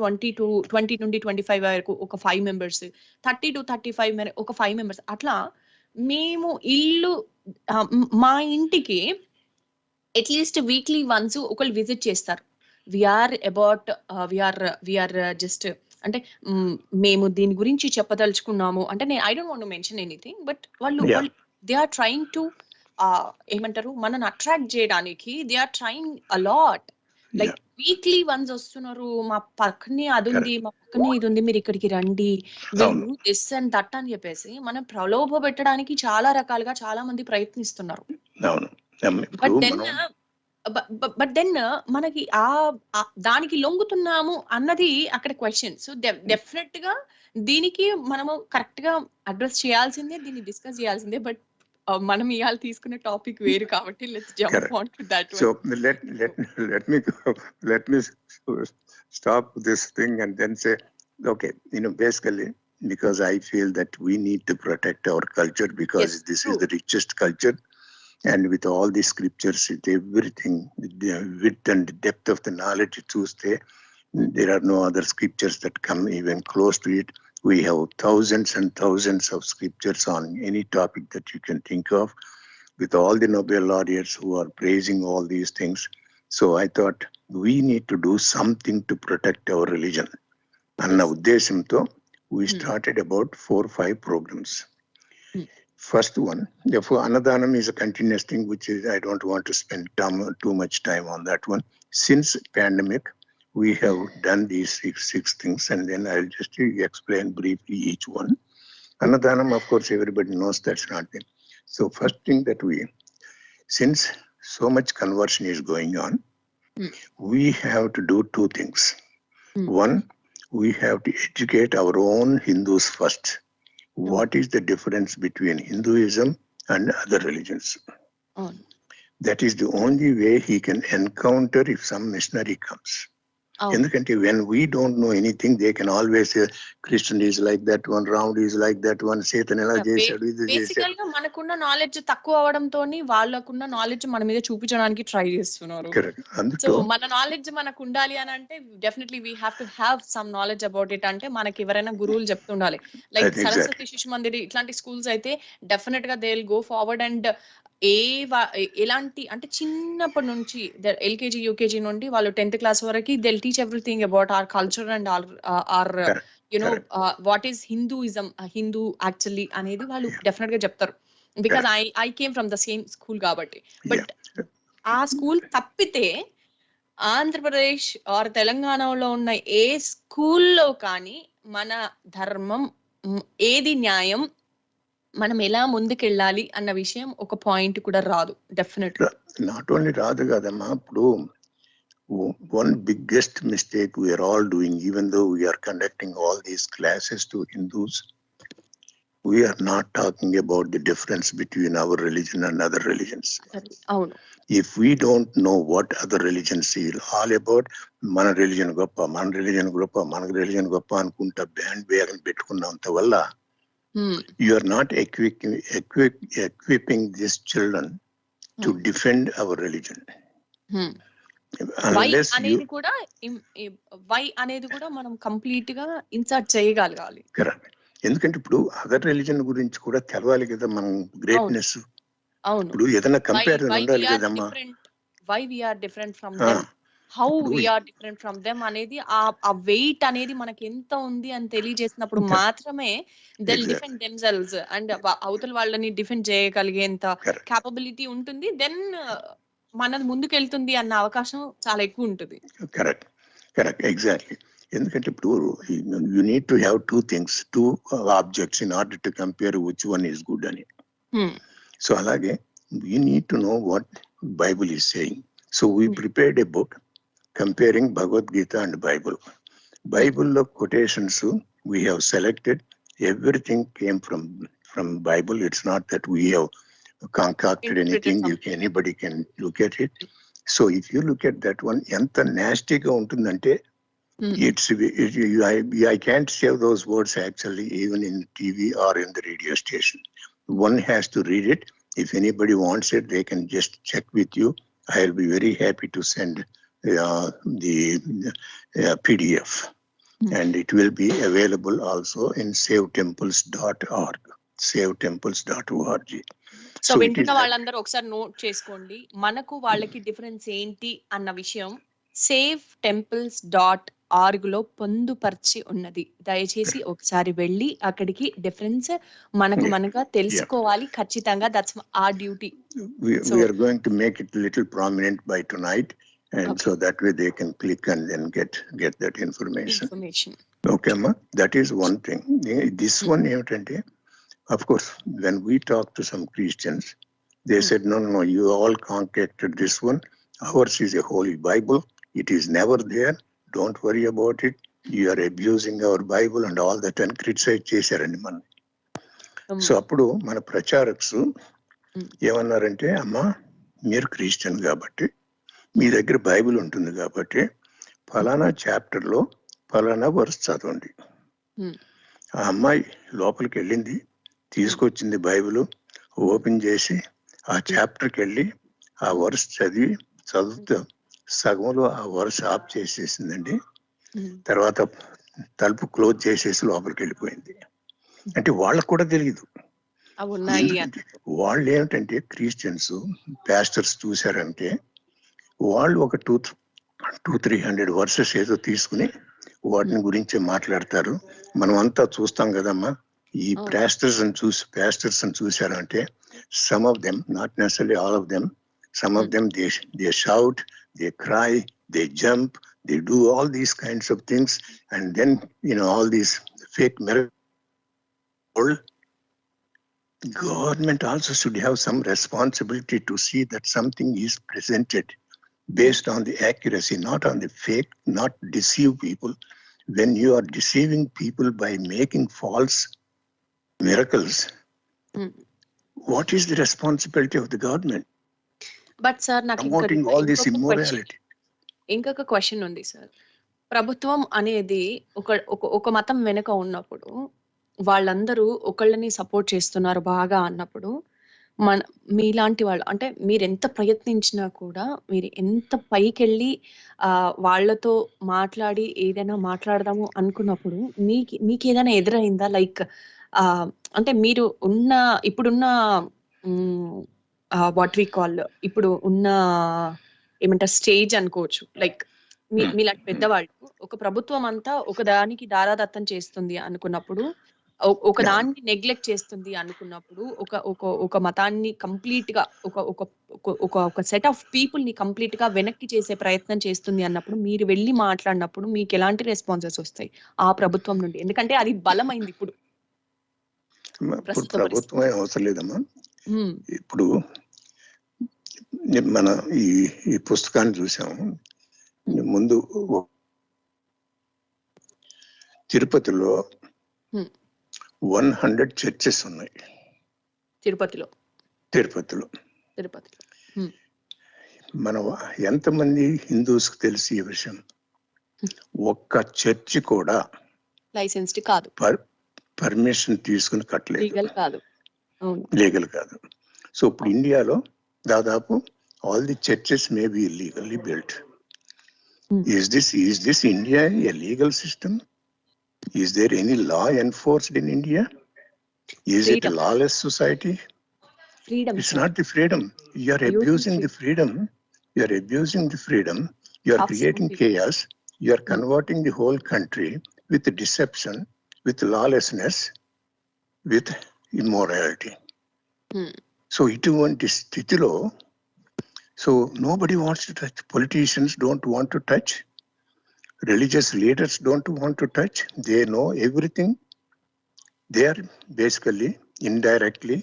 నుండి 25 వరకు ఒక 5 members, 30 to 35 ఒక 5 members. అట్లా మేము ఇల్లు మా ఇంటికి అట్లీస్ట్ వీక్లీ వన్స్ ఒకళ్ళు విజిట్ చేస్తారు. వీఆర్ జస్ట్ అంటే మేము దీని గురించి చెప్పదలుచుకున్నాము అంటే నేను I don't want to mention anything, but వాళ్ళు దే ఆర్ ట్రైయింగ్ టు ఏమంటారు మనని అట్రాక్ట్ చేయడానికి. They are trying a lot, like weekly once వస్తున్నారు, మా పక్కనే అది ఉంది, మా పక్కనే ఇది ఉంది, మీరు ఇక్కడికి రండి, దిస్ అండ్ దట్ అని చెప్పేసి మనం ప్రలోభ పెట్టడానికి చాలా రకాలుగా చాలా మంది ప్రయత్నిస్తున్నారు. బట్ దెన్ మనకి దానికి లొంగుతున్నాము అన్నది అక్కడ క్వశ్చన్. సో డెఫినెట్ గా దీనికి మనము కరెక్ట్ గా అడ్రస్ చేయాల్సిందే, దీన్ని డిస్కస్ చేయాల్సిందే. బట్ మనం ఇవాళ తీసుకునే టాపిక్ వేరు కాబట్టి let's jump on to that. So let me stop this thing and then say, okay, basically because I feel that we need to protect our culture because this is the richest culture. And with all the scriptures, with everything, the width and the depth of the knowledge, there are no other scriptures that come even close to it. We have thousands and thousands of scriptures on any topic that you can think of, with all the Nobel laureates who are praising all these things. So I thought we need to do something to protect our religion. Anna uddeshamto we started about 4 or 5 programs. First one, therefore, Annadanam is a continuous thing, which is, I don't want to spend too much time on that one. Since pandemic, we have done these six things, and then I'll just explain briefly each one. Annadanam, of course, everybody knows that's not it. So first thing that since so much conversion is going on, we have to do 2 things. One, we have to educate our own Hindus first. What is the difference between Hinduism and other religions? That is the only way he can encounter if some missionary comes. ఎందుకంటే when we don't know anything, they can always say Christian is like that one, round is like that one, Satan ఎలా చేశాడు, ఇది చేశాడు. బేసికల్ గా మనకున్న knowledge తక్కువ అవడంతోని వాళ్ళకున్న నాలెడ్జ్ మన మీద చూపించడానికి ట్రై చేస్తున్నారు. సో మన నాలెడ్జ్ మనకు ఉండాలి అని అంటే definitely we have to have some knowledge about it. అంటే మనకి ఎవరైనా గురువులు చెప్తుండాలి. లైక్ సరస్వతి శిశు మందిర్ ఇట్లాంటి స్కూల్స్ అయితే డెఫినెట్ గా they will go forward and ఎలాంటి అంటే చిన్నప్పటి నుంచి ఎల్కేజీ యూకేజీ నుండి వాళ్ళు 10th class వరకు they will teach everything about our culture and or what is Hinduism, Hindu actually అనేది వాళ్ళు డెఫినెట్ గా చెప్తారు. Because I came from the same school కాబట్టి. బట్ ఆ స్కూల్ తప్పితే ఆంధ్రప్రదేశ్ ఆర్ తెలంగాణలో ఉన్న ఏ స్కూల్లో కానీ మన ధర్మం ఏది న్యాయం, మనం ఎలా ముందుకెళ్ళాలి అన్న విషయం ఒక పాయింట్ కూడా రాదు. డెఫినెట్ నాట్ ఓన్లీ రాదు కదమ్మా, ఇప్పుడు one biggest mistake we are all doing, even though we are conducting all these classes to Hindus, we are not talking about the difference between our religion and other religions. If we don't know what other religions are all about, మన religion గొప్ప, మన religion గొప్ప, మన religion గొప్ప అనుకుంటా band వేగం పెట్టుకున్నంత వల్ల you are not equipping these children to defend our religion. Why అనేది కూడా మనం కంప్లీట్ గా ఇన్సర్ట్ చేయగలగాలి. కరెక్ట్. ఎందుకంటే ఇప్పుడు అదర్ రిలీజన్ గురించి కూడా తెలవాలి కదా, మనం గ్రేట్నెస్. ఇప్పుడు ఏదైనా కంపారిజన్ ఉండాలి కదమ్మా. Why we are different from them, how we are different from them అనేది ఆ వెయిట్ అనేది మనకి ఎంత ఉంది అని తెలియజేసినప్పుడు మాత్రమే they will defend themselves and అవతల వాళ్ళని డిఫెండ్ చేయగలిగేంత క్యాపబిలిటీ ఉంటుంది. దెన్ మనది ముందుకెళ్తుంది అన్న అవకాశం చాలా ఎక్కువ ఉంటుంది. Correct, correct, exactly. ఎందుకంటే ఇప్పుడు you need to have 2 things, 2 objects in order to compare which one is good అని. సో అలాగే we need to know Bible is saying. So we prepared a book comparing Bhagavad Gita and Bible. Bible of quotations, we have selected. Everything came from Bible. It's not that we have concocted anything. Anybody can look at it. So if you look at that one, enta nasty ga untundante, I can't say those words actually even in TV or in the radio station. One has to read it. If anybody wants it, they can just check with you. I'll be very happy to send the PDF. And it will be available also in savetemples.org. savetemples.org. So వింటున్న వాళ్ళందరూ ఒకసారి note చేసుకోండి. మనకు వాళ్ళకి difference ఏంటి అన్న విషయం savetemples.org లో పొందుపరిచి ఉన్నది. దయచేసి ఒకసారి వెళ్ళి అక్కడికి డిఫరెన్స్ మనగా తెలుసుకోవాలి ఖచ్చితంగా. That's our duty. We are going to make it little prominent by tonight. And so that way they can click and then get that information. Okay, ma. That is one thing. This one, of course, when we talk to some Christians, they said, no, you all concocted this one. Ours is a holy Bible. It is never there. Don't worry about it. You are abusing our Bible and all that, and criticize chesarani man. So appudu mana pracharaksu emanarante, amma meer Christian kabatti మీ దగ్గర Bible ఉంటుంది కాబట్టి ఫలానా చాప్టర్లో ఫలానా verse చదవండి. ఆ అమ్మాయి లోపలికి వెళ్ళింది, తీసుకొచ్చింది బైబిల్, ఓపెన్ చేసి ఆ చాప్టర్కి వెళ్ళి ఆ వర్స్ చదువుతూ సగంలో ఆ వర్స్ ఆఫ్ చేసేసిందండి. తర్వాత తలుపు క్లోజ్ చేసేసి లోపలికి వెళ్ళిపోయింది. అంటే వాళ్ళకు కూడా తెలియదు. వాళ్ళు ఏమిటంటే క్రిస్టియన్స్ పాస్టర్స్ చూసారంటే వాళ్ళు ఒక 200-300 వర్సెస్ ఏదో తీసుకుని వాటిని గురించి మాట్లాడతారు. మనం అంతా చూస్తాం కదమ్మా. ఈ పాస్టర్స్ అని చూసారంటే some of them, not necessarily all of them, some of them they shout, they cry, they jump, they do all these kinds of things, and then all these fake miracles. Government also should have some responsibility to see that something is presented based on the accuracy, not on the fake, not deceive people. When you are deceiving people by making false miracles, what is the responsibility of the government? But sir, promoting all this immorality. ఇంకొక question ఉంది sir. ప్రభుత్వం అనేది ఒక మతం వెనుక ఉన్నప్పుడు వాళ్ళందరూ ఒకళ్ళని సపోర్ట్ చేస్తున్నారు బాగా అన్నప్పుడు మీలాంటి వాళ్ళు, అంటే మీరు ఎంత ప్రయత్నించినా కూడా, మీరు ఎంత పైకెళ్ళి వాళ్ళతో మాట్లాడి ఏదైనా మాట్లాడదాము అనుకున్నప్పుడు మీకు ఏదైనా ఎదురైందా? లైక్ అంటే మీరు ఇప్పుడున్న వాట్ వి కాల్ ఇప్పుడు ఉన్న ఏమంటారు స్టేజ్ అనుకోవచ్చు. లైక్ మీలాంటి పెద్దవాళ్ళు ఒక ప్రభుత్వం అంతా ఒకదానికి దారాదత్తం చేస్తుంది అనుకున్నప్పుడు, ఒక దాన్ని నెగ్లెక్ట్ చేస్తుంది అనుకున్నప్పుడు, ఒక మతాన్ని కంప్లీట్ గా ఒక సెట్ ఆఫ్ పీపుల్ ని కంప్లీట్ గా వెనక్కి చేసే ప్రయత్నం చేస్తుంది అన్నప్పుడు మీరు వెళ్ళి మాట్లాడినప్పుడు మీకు ఎలాంటి రెస్పాన్సెస్ వస్తాయి ఆ ప్రభుత్వం నుండి? ఎందుకంటే అది బలమైంది ఇప్పుడు. ప్రభుత్వమే అవసరం లేదమ్మా. ఇప్పుడు మన ఈ పుస్తకాన్ని చూసాము. ముందు తిరుపతిలో 100 చర్చెస్ ఉన్నాయి. తిరుపతిలో మన ఎంతమంది హిందూస్ తెలిసి ఈ విషయం? ఒక్క చర్చి కూడా లైసెన్స్డ్ కాదు, పర్మిషన్ తీసుకుని కట్టలేదు, లీగల్ కాదు. సో ఇప్పుడు ఇండియాలో దాదాపు all the churches may be illegally built. Is this India a legal system? Is there any law enforced in India? Is it a lawless society? Freedom. It's not the freedom. You are abusing the freedom. You are abusing the freedom. You are creating chaos. You are converting the whole country with deception, with lawlessness, with immorality. So ఇటువంటి స్థితిలో, so nobody wants to touch. Politicians don't want to touch. Religious leaders don't want to touch. They know everything. They are basically indirectly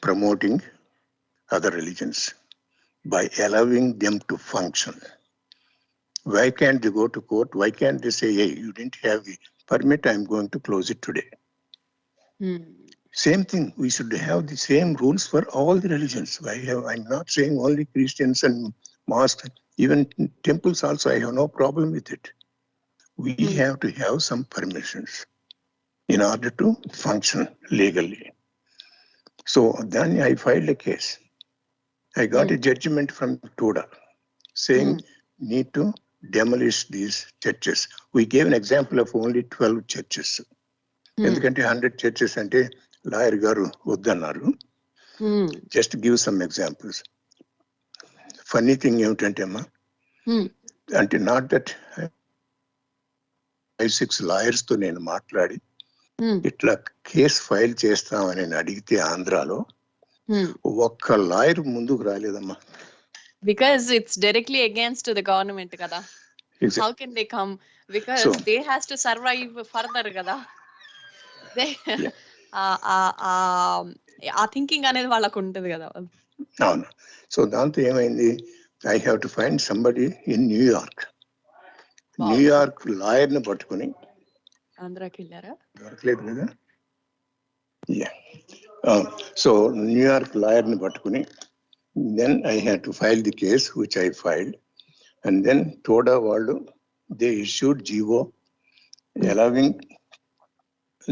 promoting other religions. by allowing them to function. Why can't they go to court? Why can't they say, hey, you didn't have the permit, I'm going to close it today? Same thing, we should have the same rules for all the religions. I'm not saying only Christians and mosques, even temples also, I have no problem with it. We have to have some permissions in order to function legally. So then I filed a case. I got a judgment from TODA saying need to demolish these churches. We gave an example of only 12 churches. ఎందుకంటే 100 churches అంటే lawyer గారు వద్దన్నారు. Just give some examples. Funny thing ఏమిటంటే అమ్మా, అంటే not that 5-6 lawyers తో నేను మాట్లాడి ఇట్లా కేసు ఫైల్ చేస్తామని అడిగితే ఆంధ్రాలో ఒక్క లాయర్ ముందుకు రాలేదమ్మా. Because it's directly against the government kada. Exactly. How can they come? Because they has to survive further kada. ఆ థింకింగ్ అనేది వాళ్ళకు ఉంటుంది కదా. అవును. సో దాంతో ఏమైంది, I have to find somebody in New York. New York lawyer ని పట్టుకుని ఆంధ్రాకి వెళ్ళారా? దొరకలేదు కదా. సో న్యూయార్క్ లాయర్ ని పట్టుకుని then I had to file the case, which I filed, and then TODA వాళ్ళు they issued GO allowing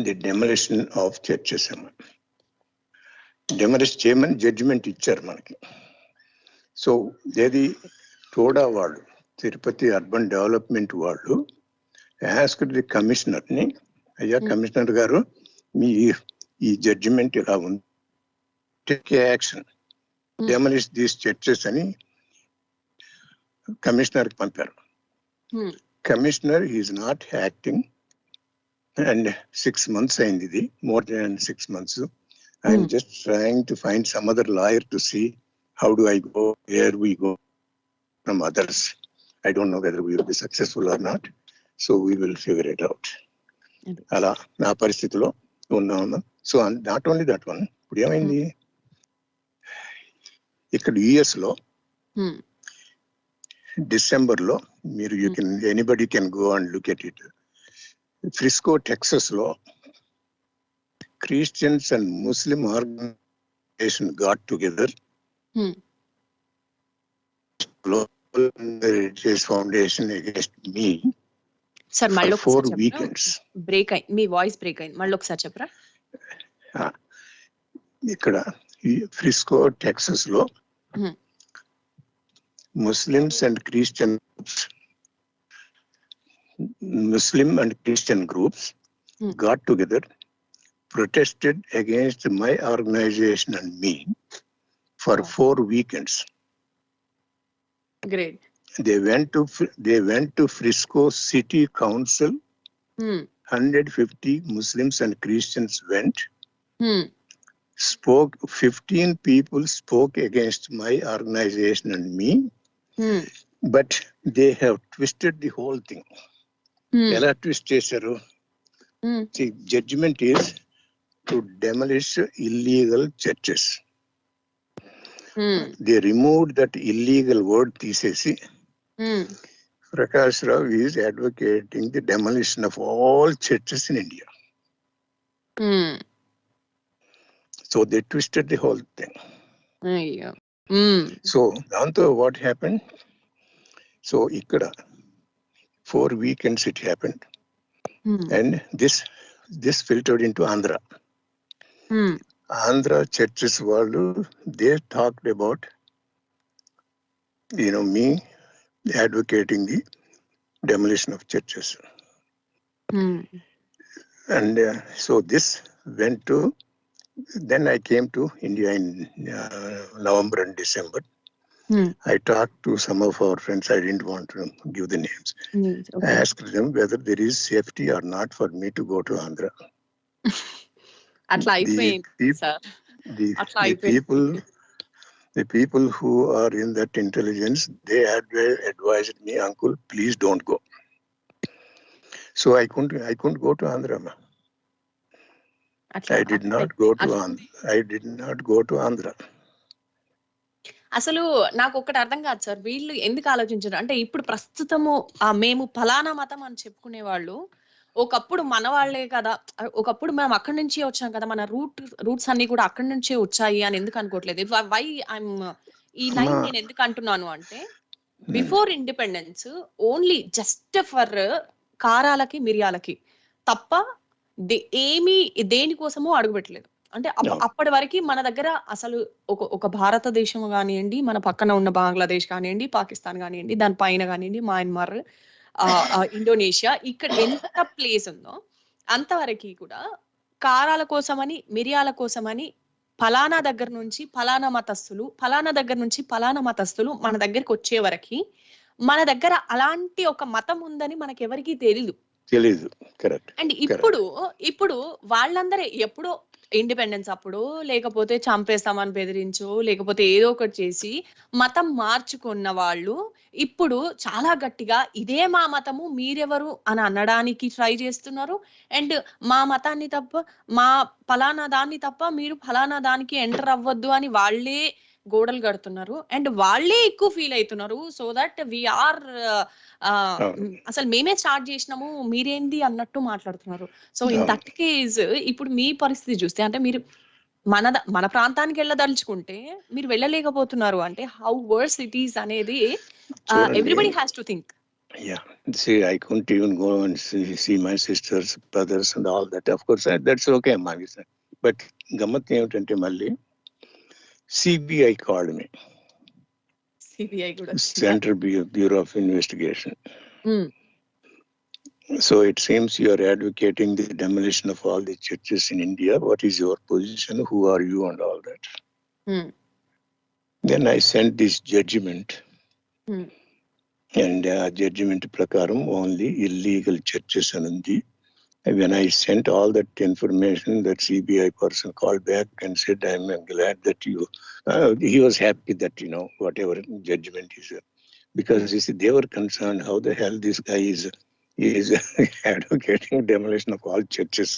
the demolition of churches. Demolish చేయమని జడ్జిమెంట్ ఇచ్చారు మనకి. సో ఏది TODA వాళ్ళు, తిరుపతి అర్బన్ డెవలప్మెంట్ వాళ్ళు ఆస్క్డ్ ది కమిషనర్ని, అయ్యా కమిషనర్ గారు మీ ఈ జడ్జిమెంట్ ఇలా ఉంది, take action, demolish these churches అని కమిషనర్ కి పంపారు. Commissioner is not acting and 6 months అయింది, ఇది more than 6 months. I'm just trying to find some other lawyer to see how do I go, where we go from others. I don't know whether we will be successful or not, so we will figure it out. అలా నా పరిస్థితిలో ఉన్నాను. So not only that one, ఇప్పుడు ఏమైంది ఇక్కడ US లో December లో, మీరు you can anybody can go and look at it, Frisco Texas లో Christians and Muslim organisation got together, global religious foundation against me sir. మళ్ళీ 4 weekends. బ్రేక్ అయింది, మీ voice break అయింది, మళ్ళీ ఒకసారి చెప్పరా? ఇక్కడ ఫ్రిస్కో టెక్సస్ లో Muslims and Christian groups got together, protested against my organization and me for 4 weekends. Great. They went to Frisco City Council. 150 Muslims and Christians went. Spoke, 15 people spoke against my organization and me, but they have twisted the whole thing. Ela twist chesaru, see, judgment is to demolish illegal churches. They removed that illegal word తీసేసి Prakash Rao is advocating the demolition of all churches in India. So they twisted the whole thing. So danto what happened? So ikkada 4 weekends it happened, and this filtered into Andhra. Andhra churches వాళ్ళు they talked about, me advocating the demolition of churches. And so this went to, then I came to India in November and December. I talked to some of our friends, I didn't want to give the names. Okay. I asked them whether there is safety or not for me to go to Andhra. The people who are in that intelligence, they had advised me, uncle, please don't go. So I couldn't go to Andhra. I did not go to Andhra. అసలు నాకు ఒక్కటి అర్థం కాదు sir, వీళ్ళు ఎందుకు ఆలోచించారు అంటే ఇప్పుడు ప్రస్తుతము మేము ఫలానా మతం అని చెప్పుకునే వాళ్ళు ఒకప్పుడు మన వాళ్ళే కదా, ఒకప్పుడు మనం అక్కడి నుంచి వచ్చాం కదా, మన రూట్స్ అన్ని కూడా అక్కడి నుంచే వచ్చాయి అని ఎందుకు అనుకోవట్లేదు? వై ఐఎమ్ ఈ లైన్ అమ్మా, నేను ఎందుకు అంటున్నాను అంటే before independence only just for కారాలకి మిరియాలకి తప్ప ఏమీ దేనికోసమో అడుగుపెట్టలేదు. అంటే అప్పటి వరకు మన దగ్గర అసలు ఒక భారతదేశం కానివ్వండి, మన పక్కన ఉన్న బంగ్లాదేశ్ కానివ్వండి, పాకిస్తాన్ కానివ్వండి, దాని పైన కానివ్వండి మయన్మార్, ఇండోనేషియా, ఇక్కడ ఎంత ప్లేస్ ఉందో అంతవరకు కూడా కారాల కోసమని మిరియాల కోసమని ఫలానా దగ్గర నుంచి ఫలానా మతస్థులు, ఫలానా దగ్గర నుంచి ఫలానా మతస్థులు మన దగ్గరికి వచ్చే వరకు మన దగ్గర అలాంటి ఒక మతం ఉందని మనకి ఎవరికీ తెలీదు. కరెక్ట్. అండ్ ఇప్పుడు వాళ్ళందరే ఎప్పుడో ఇండిపెండెన్స్ అప్పుడు లేకపోతే చంపేస్తామని బెదిరించో లేకపోతే ఏదో ఒకటి చేసి మతం మార్చుకున్న వాళ్ళు ఇప్పుడు చాలా గట్టిగా ఇదే మా మతము మీరెవరు అని అనడానికి ట్రై చేస్తున్నారు. అండ్ మా మతాన్ని తప్ప మా ఫలానా దాన్ని తప్ప మీరు ఫలానా దానికి ఎంటర్ అవ్వద్దు అని వాళ్ళే గోడలు కడుతున్నారు. అండ్ వాళ్ళే ఎక్కువ ఫీల్ అవుతున్నారు. సో దట్ వీఆర్ అసలు మేమే స్టార్ట్ చేసినాము మీరేంది అన్నట్టు మాట్లాడుతున్నారు. సో ఇన్ దట్ కేస్ ఇప్పుడు మీ పరిస్థితి చూస్తే అంటే మీరు మన ప్రాంతానికి వెళ్ళదలుచుకుంటే మీరు వెళ్ళలేకపోతున్నారు అంటే హౌ వర్స్ ఇట్ ఈస్ అనేది everybody has to think. Yeah, see, I couldn't even go and see my sisters, brothers and all that. Of course, that's okay, Mavisa. But Gamat ఏమిటంటే మళ్ళీ CBI called me. CBI కూడా Central Bureau of Investigation. So it seems you are advocating the demolition of all the churches in India. What is your position? Who are you and all that? Then I sent this judgment. And judgment prakaram only illegal churches anundi. When I sent all that information, that CBI person called back and said, I'm glad that you, he was happy that, whatever judgment is, because you see, they were concerned how the hell this guy is advocating demolition of all churches.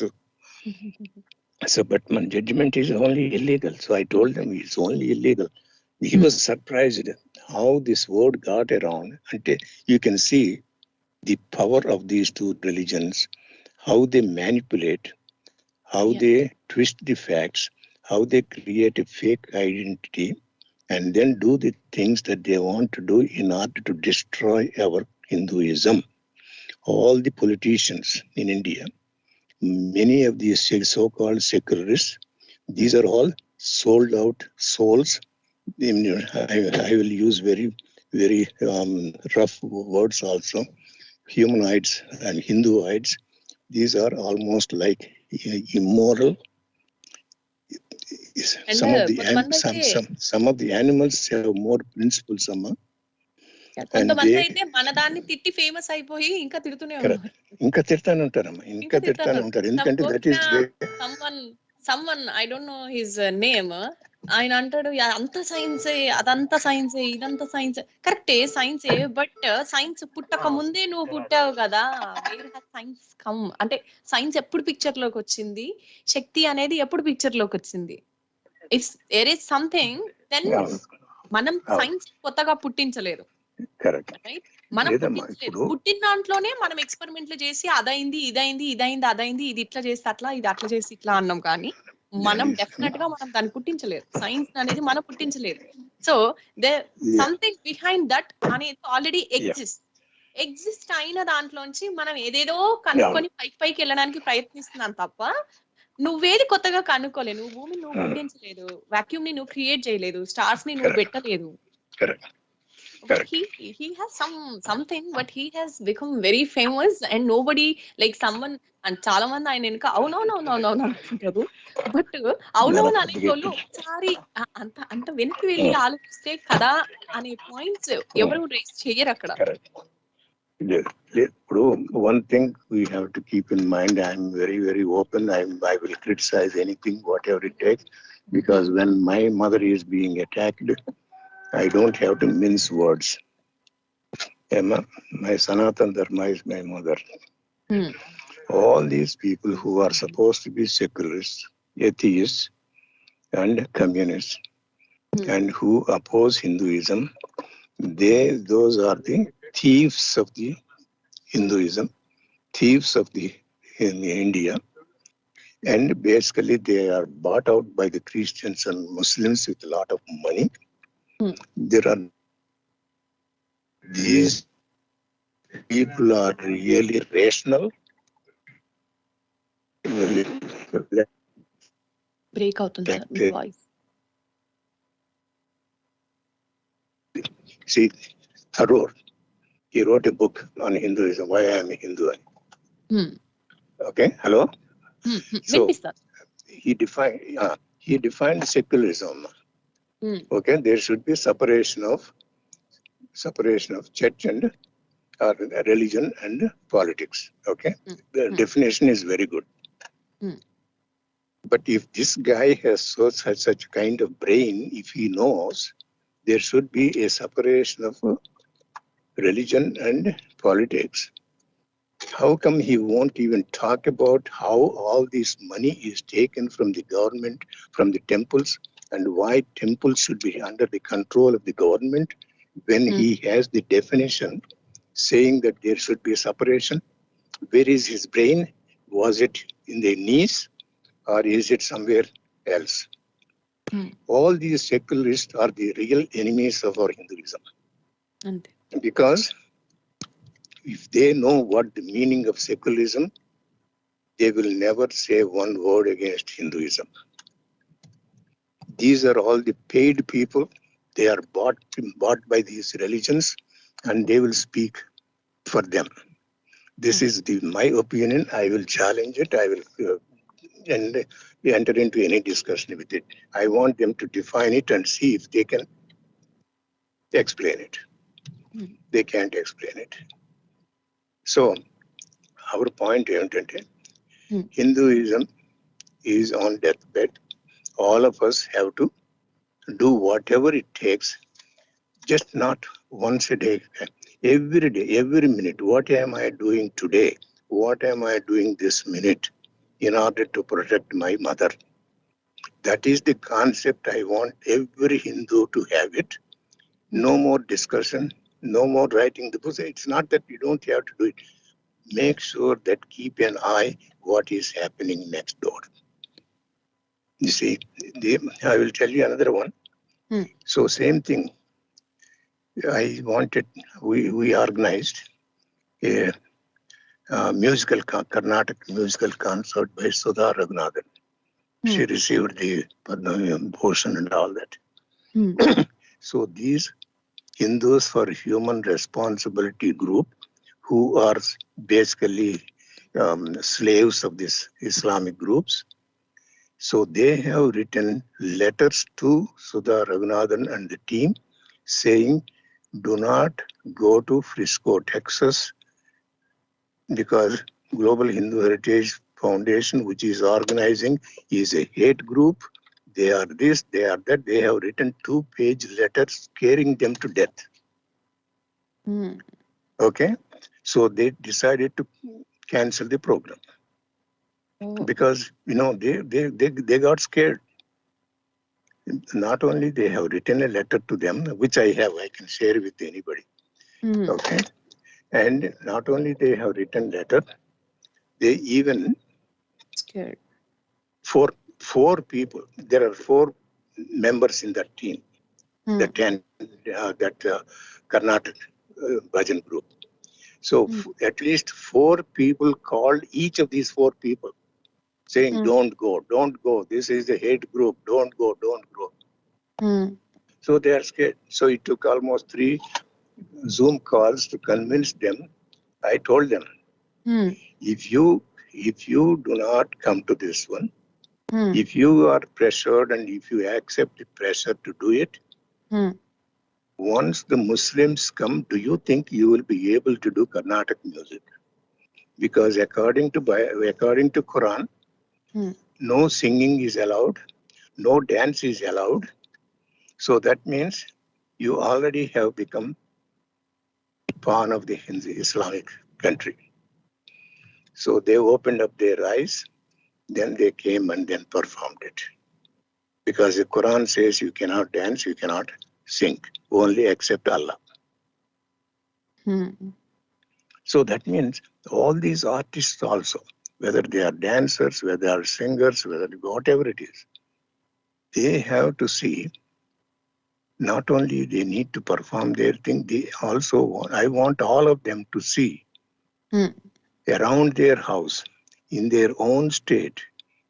So, but my judgment is only illegal. So I told them it's only illegal. He was surprised how this word got around. And you can see the power of these two religions, how they manipulate, how they twist the facts, how they create a fake identity, and then do the things that they want to do in order to destroy our Hinduism. All the politicians in India, many of these so-called secularists, these are all sold out souls. I will use very, very rough words also. Humanoids and Hinduids, these are almost like immoral. Some of the animals have more principles. కొంతమంది అయితే మన దాన్ని తిట్టి famous అయిపోయి ఇంకా తిడుతూనే ఉంటారు. ఇంకా తిడతానే ఉంటారు. ఎందుకంటే that is someone I don't know his name, ఆయన అంటాడు అంత సైన్సే, అదంతా సైన్సే, ఇదంతా సైన్సే. కరెక్టే, సైన్సే, బట్ సైన్స్ పుట్టక ముందే నువ్వు పుట్టావు కదా. సైన్స్ కమ్ అంటే సైన్స్ ఎప్పుడు పిక్చర్ లోకి వచ్చింది, శక్తి అనేది ఎప్పుడు పిక్చర్ లోకి వచ్చింది? It's there is something, then మనం సైన్స్ కొత్తగా పుట్టించలేదు. మనం పుట్టిన దాంట్లోనే మనం ఎక్స్పెరిమెంట్లు చేసి అదైంది, ఇదైంది, అదైంది, ఇది ఇట్లా చేస్తే అట్లా, ఇది అట్లా చేసి ఇట్లా అన్నాం. కానీ మనం డెఫినెట్ గా మనం దాన్ని పుట్టించలేదు. సైన్స్ అనేది మనం పుట్టించలేదు. So they something behind that అనేది ఆల్రెడీ ఎగ్జిస్ట్ అయిన దాంట్లోంచి మనం ఏదేదో కనుక్కొని పైకి వెళ్ళడానికి ప్రయత్నిస్తున్నాం తప్ప నువ్వేది కొత్తగా కనుక్కోలేదు. నువ్వు భూమిని నువ్వు పుట్టించలేదు, వాక్యూమ్ ని నువ్వు క్రియేట్ చేయలేదు, స్టార్స్ ని నువ్వు పెట్టలేదు. He has something, but he has become very famous and nobody like someone, and చాలా మంది ఆయన వెనుక అవునవునవునవును అనుకుంటారు. బట్ అవునవును అనేటోళ్ళు ఒకసారి అంత వెనక్కి వెళ్ళి ఆలోచిస్తే కదా అనే పాయింట్స్ ఎవరు రేస్ చేయరు అక్కడ. ఇప్పుడు one thing we have to keep in mind, I am very, very open. I will criticize anything, whatever it takes, because when my mother is being attacked, I don't have to mince words. Emma, my Sanatan Dharma is my mother. All these people who are supposed to be secularists, atheists, and communists, and who oppose Hinduism, those are the thieves of the Hinduism, thieves of the in India, and basically they are bought out by the Christians and Muslims with a lot of money. There are these people are really rational. Break అవుతుంది sir మీ voice. See, Tharoor, he wrote a book on Hinduism, Why I Am a Hindu. Okay, hello? So, he defined secularism. Okay, there should be separation of church and religion and politics. Okay, the definition is very good. But if this guy has such kind of brain, if he knows there should be a separation of religion and politics, how come he won't even talk about how all this money is taken from the government, from the temples, and why temples should be under the control of the government when he has the definition saying that there should be a separation? Where is his brain? Was it in the knees or is it somewhere else? All these secularists are the real enemies of our Hinduism. Because if they know what the meaning of secularism, they will never say one word against Hinduism. These are all the paid people. They are bought by these religions and they will speak for them. This is my opinion. I will challenge it. I will enter into any discussion with it. I want them to define it and see if they can explain it. They can't explain it. So, our point is Hinduism is on deathbed. All of us have to do whatever it takes, just not once a day, every day, every minute. What am I doing today? What am I doing this minute in order to protect my mother? That is the concept I want every Hindu to have it. No more discussion, no more writing the books. It's not that you don't have to do it. Make sure that keep an eye what is happening next door. You see, I will tell you another one. So same thing. We organized a musical Carnatic musical concert by Sudha Raghunathan. She received the Padma Bhushan and all that. So these Hindus for Human Responsibility group, who are basically slaves of these Islamic groups, so they have written letters to Sudha Raghunathan and the team saying, do not go to Frisco, Texas, because Global Hindu Heritage Foundation, which is organizing, is a hate group. They are this, they are that. They have written 2-page letters scaring them to death. Okay? So they decided to cancel the program. Because, they got scared. Not only they have written a letter to them, which I can share with anybody. Okay? And not only they have written letter, they even scared. Four people. There are 4 members in that team. That Karnataka Bhajan group. So at least 4 people called each of these 4 people saying, don't go. This is a hate group. Don't go. So they are scared. So it took almost 3 Zoom calls to convince them. I told them, if you do not come to this one, if you are pressured and if you accept the pressure to do it, once the Muslims come, do you think you will be able to do Carnatic music? Because according to Quran, no singing is allowed, no dance is allowed. So that means you already have become pawn of the Islamic country. So they opened up their eyes, then they came and then performed it. Because the Quran says you cannot dance, you cannot sing, only except Allah. So that means all these artists also, whether they are dancers, whether they are singers, whether whatever it is, they have to see, not only they need to perform their thing, they also want, I want all of them to see around their house, in their own state,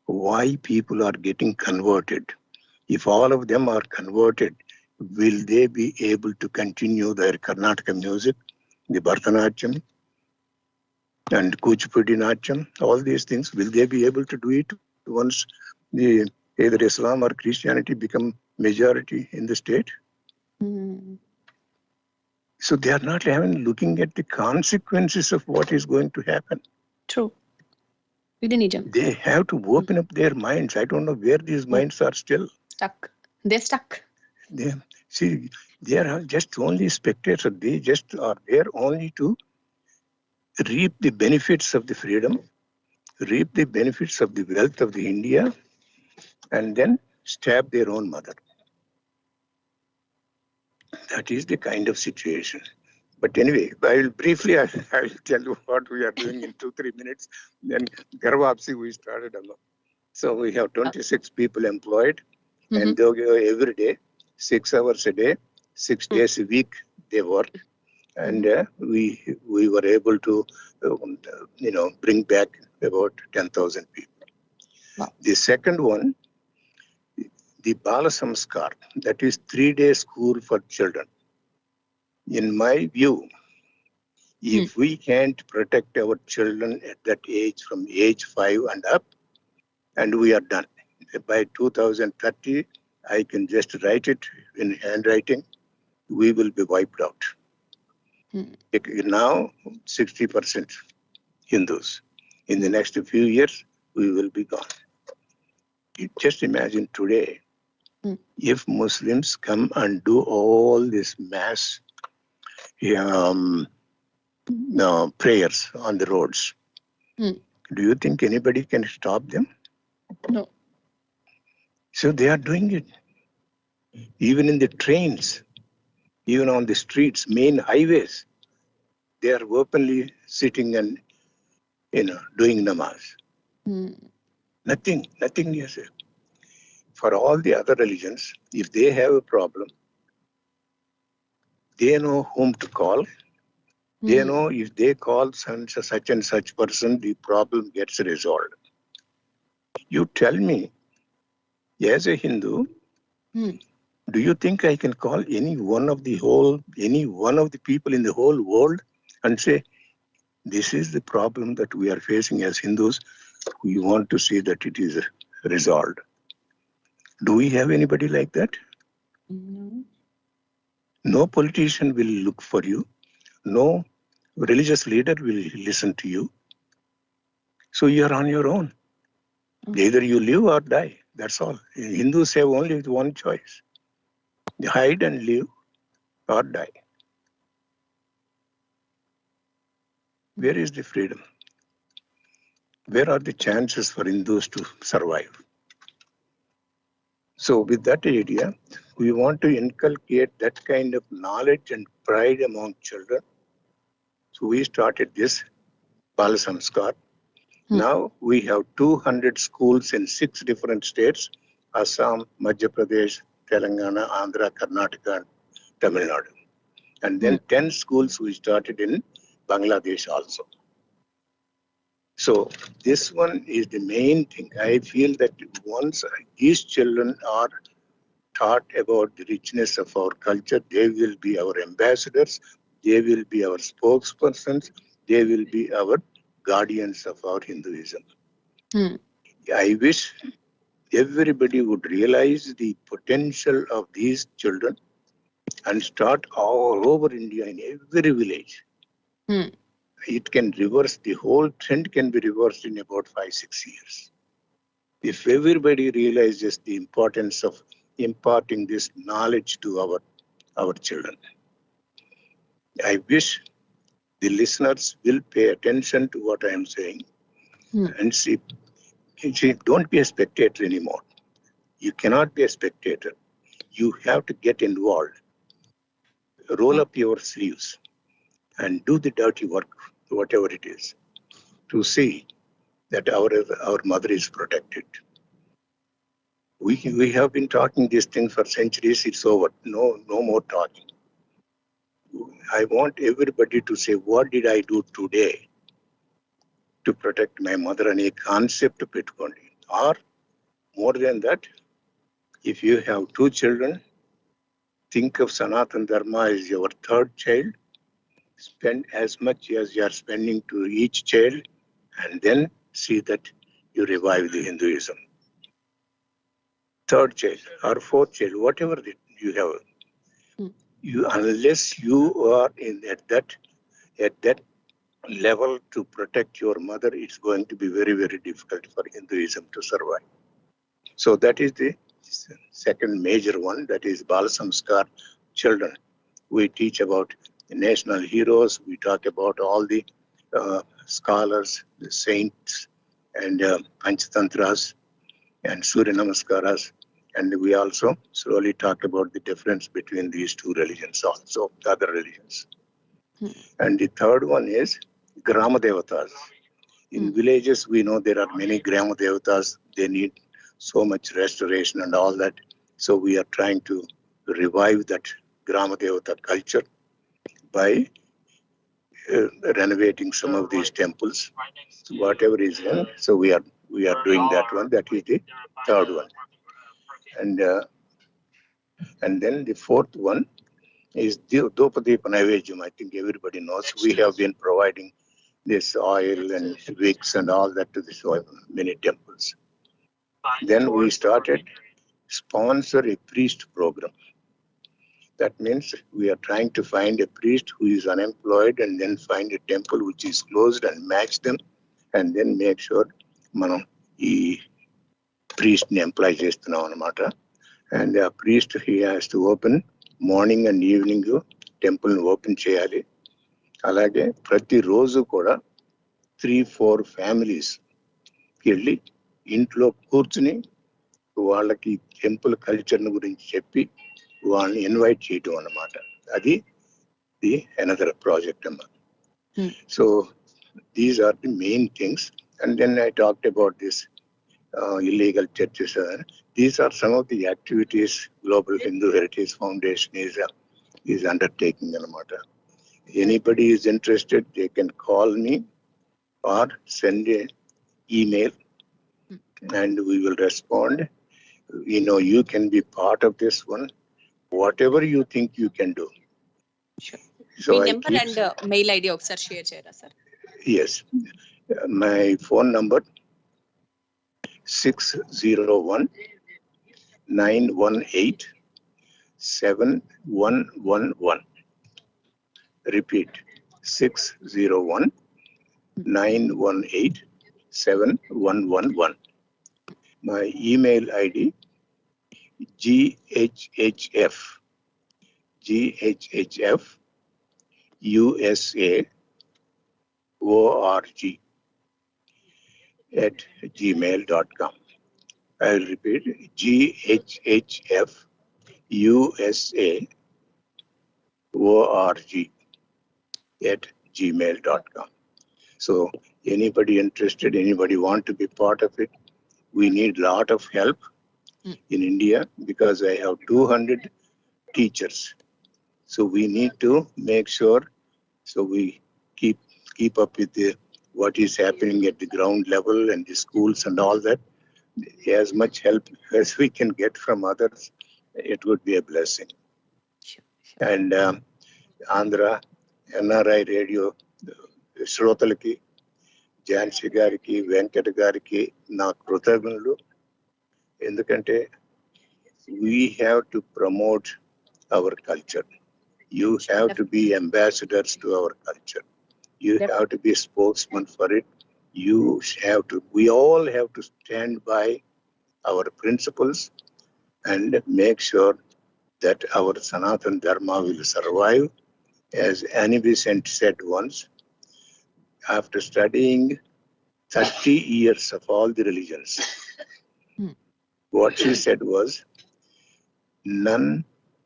why people are getting converted. If all of them are converted, will they be able to continue their Karnataka music, the Bharatanatyam and Kuchipudi Natyam, all these things, will they be able to do it once either Islam or Christianity become majority in the state? So they are not even looking at the consequences of what is going to happen. True. They have to open up their minds. I don't know where these minds are still. Stuck. They're stuck. They are just only spectators. They just are there only to reap the benefits of the freedom, reap the benefits of the wealth of the India, and then stab their own mother. That is the kind of situation. But anyway, I will briefly I will tell you what we are doing in 2-3 minutes. Then Garvapsi we started alone. So we have 26 people employed, and they go every day, 6 hours a day, 6 days a week they work, and we were able to bring back about 10,000 people. Wow. The second one, the Bala Samskar, that is 3-day school for children. In my view, if we can't protect our children at that age, from age 5 and up, and we are done. By 2030, I can just write it in handwriting, we will be wiped out. Now, 60% Hindus. In the next few years, we will be gone. Just imagine today, if Muslims come and do all this mass prayers on the roads, do you think anybody can stop them? No. So they are doing it. Even in the trains, even on the streets, main highways, they are openly sitting and doing namaz. Nothing is it. For all the other religions, if they have a problem, they know whom to call. They know if they call such and such person, the problem gets resolved. You tell me, as a Hindu, do you think I can call any one of the people in the whole world and say, this is the problem that we are facing as Hindus, we want to see that it is resolved? Do we have anybody like that? No. No politician will look for you. No religious leader will listen to you. So you are on your own. Either you live or die. That's all. Hindus have only one choice. They hide and live or die. Where is the freedom? Where are the chances for Hindus to survive? So with that idea, we want to inculcate that kind of knowledge and pride among children. So we started this Bala Samskar. Now we have 200 schools in 6 different states: Assam, Madhya Pradesh, Telangana, Andhra, Karnataka, and Tamil Nadu. And then 10 schools we started in Bangladesh also. So this one is the main thing. I feel that once these children are taught about the richness of our culture, they will be our ambassadors, they will be our spokespersons, they will be our guardians of our Hinduism. I wish everybody would realize the potential of these children and start all over India in every village. It can reverse, the whole trend can be reversed in about 5-6 years. If everybody realizes the importance of imparting this knowledge to our children. I wish the listeners will pay attention to what I am saying and see, don't be a spectator anymore. You cannot be a spectator. You have to get involved. Roll up your sleeves and do the dirty work, whatever it is, to see that our mother is protected. We have been talking these things for centuries. It's over. No more talking. I want everybody to say, what did I do today to protect my mother? And a concept pettukondi. Or more than that, if you have 2 children, think of Sanatana Dharma as your 3rd child. Spend as much as you are spending to each child, and then see that you revive the Hinduism. 3rd child or 4th child, whatever you have, unless you are at that level to protect your mother, it's going to be very, very difficult for Hinduism to survive. So that is the second major one, that is Bala Samskar children. We teach about national heroes, we talk about all the scholars, the saints, and Panchtantras and Surya Namaskaras. And we also slowly talk about the difference between these 2 religions, also the other religions. And the third one is Grama Devatas. In villages, we know there are many Grama Devatas. They need so much restoration and all that. So we are trying to revive that Grama Devata culture by renovating some of these temples, so whatever is done. So we are doing that one. That is the third one. And then the fourth one is Dopadeepa Naivedyam. I think everybody knows. We have been providing this oil and wicks and all that to the many temples. Then we started sponsor a priest program. That means we are trying to find a priest who is unemployed and then find a temple which is closed and match them and then make sure మనం ఈ priestని employ చేస్తున్నాం అన్నమాట. And a priest, he has to open morning and evening టెంపుల్ని open చేయాలి. అలాగే ప్రతిరోజు కూడా 3-4 families వెళ్ళి ఇంట్లో కూర్చుని వాళ్ళకి టెంపుల్ కల్చర్ని గురించి చెప్పి వాళ్ళని ఇన్వైట్ చేయటం అన్నమాట. అది ది అనదర్ ప్రాజెక్ట్ అమ్మా. So these are the main things. And then I talked about this illegal churches. These are some of the activities Global Hindu Heritage Foundation is undertaking anamata. Anybody is interested, they can call me or send an email and we will respond. You can be part of this one. Whatever you think you can do. Sure. So my number and mail ID ఒకసారి share చేయరా sir? Yes. My phone number 601-918-7111. Repeat, 601-918-7111. My email ID ghhfusorg@gmail.com. I'll repeat, ghhfusorg@gmail.com. So anybody interested, anybody want to be part of it, we need a lot of help in India because I have 200 teachers. So we need to make sure, so we keep up with what is happening at the ground level and the schools and all that. As much help as we can get from others, it would be a blessing. Sure. And Andhra NRI Radio శ్రోతలకి, ఝాన్సీ గారికి, వెంకట గారికి నా కృతజ్ఞతలు. ఎందుకంటే we have to promote our culture. You have to be ambassadors to our culture. You have to be spokesman for it. We all have to stand by our principles and make sure that our Sanatana Dharma will survive. As Annie Besant said once, after studying 30 years of all the religions, What she said was, none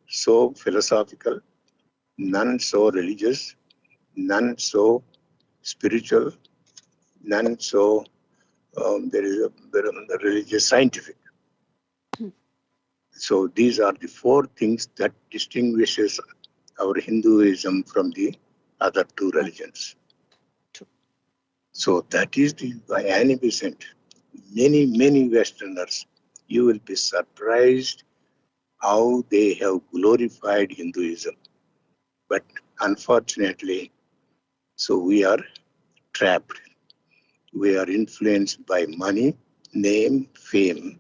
so philosophical, none so religious, none so spiritual, none so there is a religious scientific. So these are the four things that distinguishes our Hinduism from the other two religions. True. So that is the magnificent. Many Westerners, you will be surprised how they have glorified Hinduism. But unfortunately, so we are trapped. We are influenced by money, name, fame,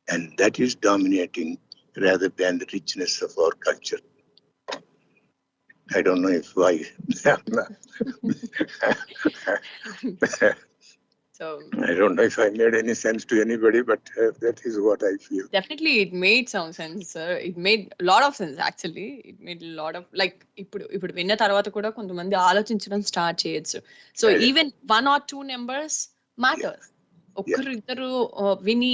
and that is dominating rather than the richness of our culture. I don't know if I So I don't know if I made any sense to anybody, but that is what I feel. definitely it made some sense, sir. It made a lot of sense actually. It made a lot of like ఇప్పుడు విన్న తర్వాత కూడా కొంతమంది ఆలోచించడం start చేయొచ్చు. So even 1 or 2 numbers matters. ఒక్కరు ఇద్దరు విని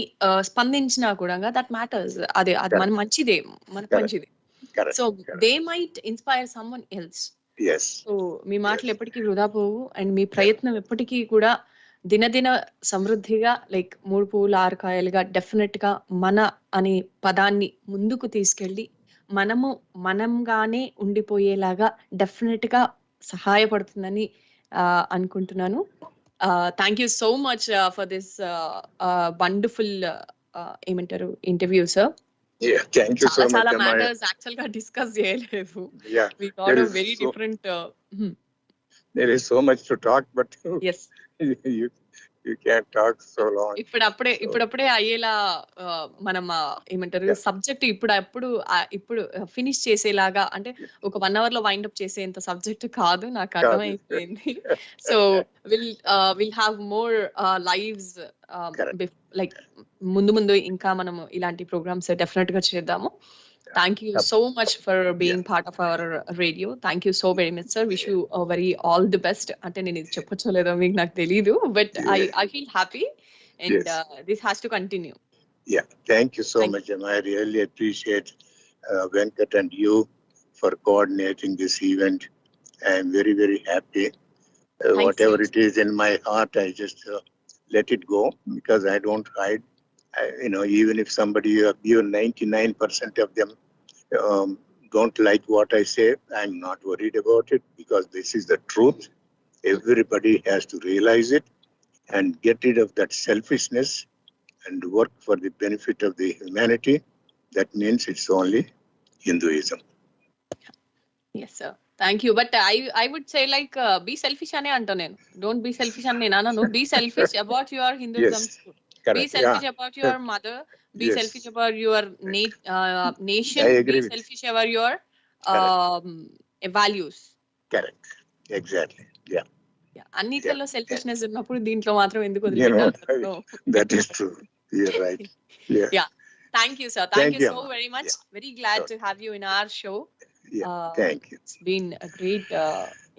స్పందించినా కూడా దట్ మ్యాటర్స్. అది మన మంచిదే, మనకు మంచిదే. So they might inspire someone else. So మీ మాటలు ఎప్పటికీ వృధా పోవు అండ్ మీ ప్రయత్నం ఎప్పటికీ కూడా దినదిన సమృద్ధిగా లైక్ 3 పువ్వులు 6 కాయలుగా డెఫినెట్ గా మన అనే పదాన్ని ముందుకు తీసుకెళ్ళి మనంగానే ఉండిపోయేలాగా డెఫినెట్ గా సహాయపడుతుందని అనుకుంటున్నాను. Thank you so much for this wonderful ఏమంటారు interview sir. Yeah, thank you so much. చాలా మ్యాటర్స్ యాక్చువల్ గా డిస్కస్ చేయలేదు. We got a very different there is so much to talk, but yes, you can't talk so long. ఇప్పుడప్పుడే అయ్యేలా మనం ఏమంటారు subject ఇప్పుడు finish చేసేలాగా అంటే ఒక 1 hour లో వైండ్ అప్ చేసేంత సబ్జెక్ట్ కాదు, నాకు అర్థమైపోయింది. So will have more lives like ముందు ఇంకా మనము ఇలాంటి ప్రోగ్రామ్స్ డెఫినెట్ గా చేద్దాము. Thank you so much for being part of our radio. Thank you so very much, sir. Wish you a very all the best. Ante nenu cheppocho ledo meeku నాకు తెలియదు, but I feel happy and this has to continue. Yeah, thank you so much, and I really appreciate Venkat and you for coordinating this event. I am very happy. Whatever it is in my heart, I just let it go because I don't hide. Even if somebody, even 99% of them don't like what I say, I'm not worried about it because this is the truth. Everybody has to realize it and get rid of that selfishness and work for the benefit of the humanity. That means it's only Hinduism. Yes, sir. Thank you. But I would say like be selfish ane anta nenu. Don't be selfish ane nenu ananu. Be selfish about your Hinduism. Yes. Correct. Be selfish about your mother. Be selfish about your nation. Be selfish about your values. Correct. Exactly. Yeah. అన్నిట్లలో selfishness ఉన్నప్పుడు దీంట్లో మాత్రం ఎందుకు వదిలిపెట్టాలి? That is true. You're right. Yeah. Thank you, sir. Thank you so very much. Very glad to have you in our show. Thank you. It's been a great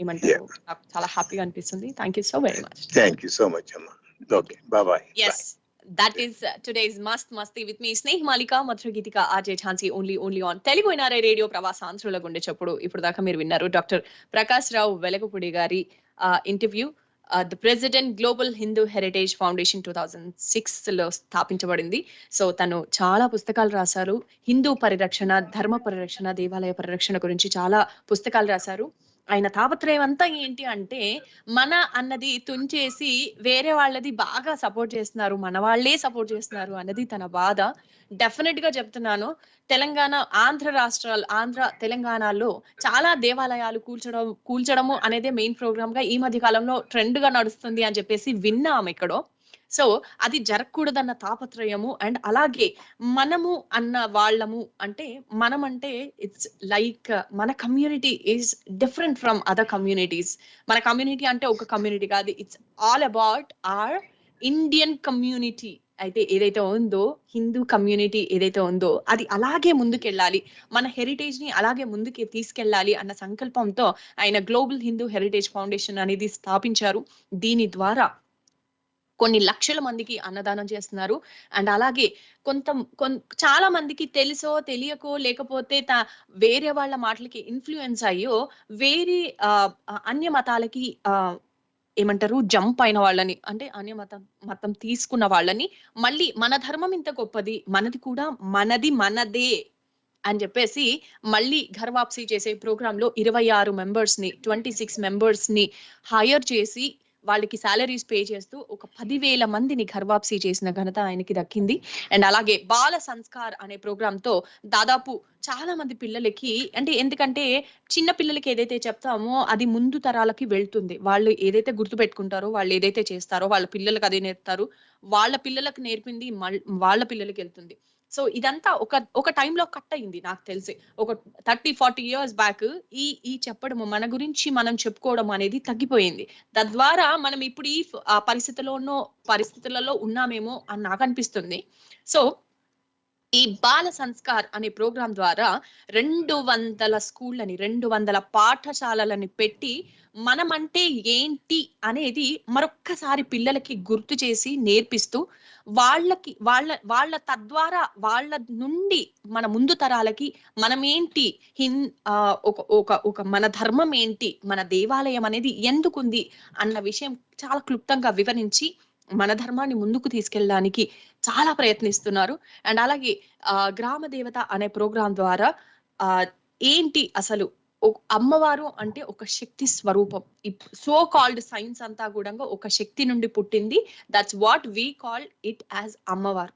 ఏమంటారు, నాకు చాలా హ్యాపీగా అనిపిస్తుంది. Thank you so very much. Thank you so much, Amma. Okay. Bye. Yes. Bye. That is today's Mast Masti with me, Sneh Malika, Madhur Geetika, RJ Jhansi, only on Telugu NRI Radio Pravasansrula Gunde Chappudu. Ippudu daka meer vinnaru Dr. Prakash Velagapudi gari interview. The President Global Hindu Heritage Foundation 2006 లో స్థాపించబడింది. So తను చాలా పుస్తకాలు రాశారు. హిందూ పరిరక్షణ, ధర్మ పరిరక్షణ, దేవాలయ పరిరక్షణ గురించి చాలా పుస్తకాలు రాశారు. ఆయన తాపత్రయం అంతా ఏంటి అంటే మన అన్నది తుంచేసి వేరే వాళ్ళది బాగా సపోర్ట్ చేస్తున్నారు, మన వాళ్ళే సపోర్ట్ చేస్తున్నారు అన్నది తన బాధ. డెఫినెట్ గా చెప్తున్నాను, ఆంధ్ర తెలంగాణలో చాలా దేవాలయాలు కూల్చడము అనేదే మెయిన్ ప్రోగ్రామ్ గా ఈ మధ్య కాలంలో ట్రెండ్ గా నడుస్తుంది అని చెప్పేసి విన్నాం ఎక్కడో. సో అది జరగకూడదన్న తాపత్రయము. అండ్ అలాగే మనము అన్న వాళ్ళము అంటే మనం అంటే ఇట్స్ లైక్ మన community is different from other communities. మన కమ్యూనిటీ అంటే ఒక కమ్యూనిటీ కాదు, it's all about our Indian community. అయితే ఏదైతే ఉందో హిందూ కమ్యూనిటీ ఏదైతే ఉందో అది అలాగే ముందుకెళ్ళాలి, మన హెరిటేజ్ ని అలాగే ముందుకి తీసుకెళ్ళాలి అన్న సంకల్పంతో ఆయన గ్లోబల్ హిందూ హెరిటేజ్ ఫౌండేషన్ అనేది స్థాపించారు. దీని ద్వారా కొన్ని లక్షల మందికి అన్నదానం చేస్తున్నారు. అండ్ అలాగే చాలా మందికి తెలుసో తెలియకో లేకపోతే వేరే వాళ్ళ మాటలకి ఇన్ఫ్లుయెన్స్ అయ్యో వేరే అన్య మతాలకి ఏమంటారు జంప్ అయిన వాళ్ళని, అంటే అన్య మతం తీసుకున్న వాళ్ళని మళ్ళీ మన ధర్మం ఇంత గొప్పది, మనది కూడా మనదే అని చెప్పేసి మళ్ళీ ఘర్ వాప్సీ చేసే ప్రోగ్రామ్ లో 26 మెంబర్స్ ని 26 మెంబర్స్ ని హైర్ చేసి వాళ్ళకి సాలరీస్ పే చేస్తూ ఒక 10,000 మందిని ఘర్ వాప్సీ చేసిన ఘనత ఆయనకి దక్కింది. అండ్ అలాగే బాల సంస్కార్ అనే ప్రోగ్రామ్ తో దాదాపు చాలా మంది పిల్లలకి, అంటే ఎందుకంటే చిన్న పిల్లలకి ఏదైతే చెప్తామో అది ముందు తరాలకి వెళ్తుంది. వాళ్ళు ఏదైతే గుర్తు పెట్టుకుంటారో, వాళ్ళు ఏదైతే చేస్తారో వాళ్ళ పిల్లలకు అదే నేర్పుతారు, వాళ్ళ పిల్లలకు నేర్పింది వాళ్ళ పిల్లలకి వెళ్తుంది. సో ఇదంతా ఒక టైంలో కట్ అయింది. నాకు తెలిసి ఒక 30-40 years బ్యాక్ ఈ చెప్పడము, మన గురించి మనం చెప్పుకోవడం అనేది తగ్గిపోయింది. తద్వారా మనం ఇప్పుడు ఈ పరిస్థితులలో ఉన్నామేమో అని నాకు అనిపిస్తుంది. సో ఈ బాల సంస్కార్ అనే ప్రోగ్రాం ద్వారా 200 స్కూళ్ళని 200 పాఠశాలలని పెట్టి మనమంటే ఏంటి అనేది మరొక్కసారి పిల్లలకి గుర్తు చేసి నేర్పిస్తూ వాళ్ళ తద్వారా వాళ్ళ నుండి మన ముందు తరాలకి మనమేంటి, ఒక మన ధర్మం ఏంటి, మన దేవాలయం అనేది ఎందుకుంది అన్న విషయం చాలా క్లుప్తంగా వివరించి మన ధర్మాన్ని ముందుకు తీసుకెళ్ళడానికి చాలా ప్రయత్నిస్తున్నారు. అండ్ అలాగే గ్రామ దేవత అనే ప్రోగ్రాం ద్వారా ఏంటి అసలు అమ్మవారు అంటే ఒక శక్తి స్వరూపం. సో కాల్డ్ సైన్స్ అంతా కూడా ఒక శక్తి నుండి పుట్టింది. That's what we call it as అమ్మవారు.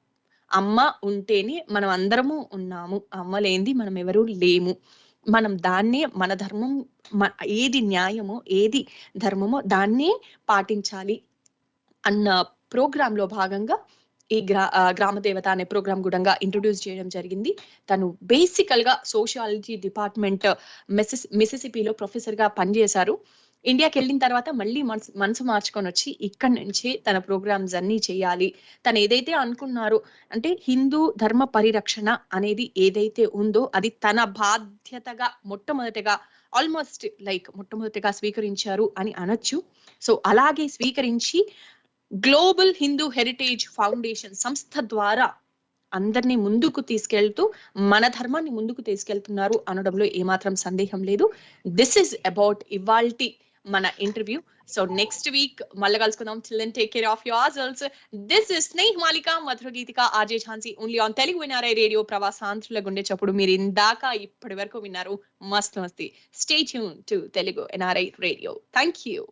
అమ్మ ఉంటేనే మనం అందరము ఉన్నాము, అమ్మ లేనిది మనం ఎవరూ లేము. మనం దాన్నే మన ధర్మం, ఏది న్యాయమో ఏది ధర్మమో దాన్నే పాటించాలి అన్న ప్రోగ్రామ్ లో భాగంగా ఈ గ్రామ దేవత అనే ప్రోగ్రామ్ కూడా ఇంట్రొడ్యూస్ చేయడం జరిగింది. తను బేసికల్ గా సోషియాలజీ డిపార్ట్మెంట్ మిసిసిపిలో ప్రొఫెసర్ గా పనిచేశారు. ఇండియాకి వెళ్ళిన తర్వాత మళ్ళీ మనసు మార్చుకొని వచ్చి ఇక్కడ నుంచే తన ప్రోగ్రామ్స్ అన్ని చేయాలి. తను ఏదైతే అనుకున్నారో, అంటే హిందూ ధర్మ పరిరక్షణ అనేది ఏదైతే ఉందో అది తన బాధ్యతగా మొట్టమొదటిగా స్వీకరించారు అని అనొచ్చు. సో అలాగే స్వీకరించి గ్లోబల్ హిందూ హెరిటేజ్ ఫౌండేషన్ సంస్థ ద్వారా అందరినీ ముందుకు తీసుకెళ్తూ మన ధర్మాన్ని ముందుకు తీసుకెళ్తున్నారు అనడంలో ఏమాత్రం సందేహం లేదు. దిస్ ఇస్ అబౌట్ ఇవాల్టి మన ఇంటర్వ్యూ. సో నెక్స్ట్ వీక్ మళ్ళీ కలుసుకుందాం. Till then, take care of yourselves. This is Sneh Malika, Madhura Geetika, RJ Jhansi, only on Telugu NRI Radio. ప్రవాసాంధ్రుల గుండె చప్పుడు మీరు ఇందాక ఇప్పటి వరకు విన్నారు. మస్తు masti. Stay tuned to Telugu NRI Radio. Thank you.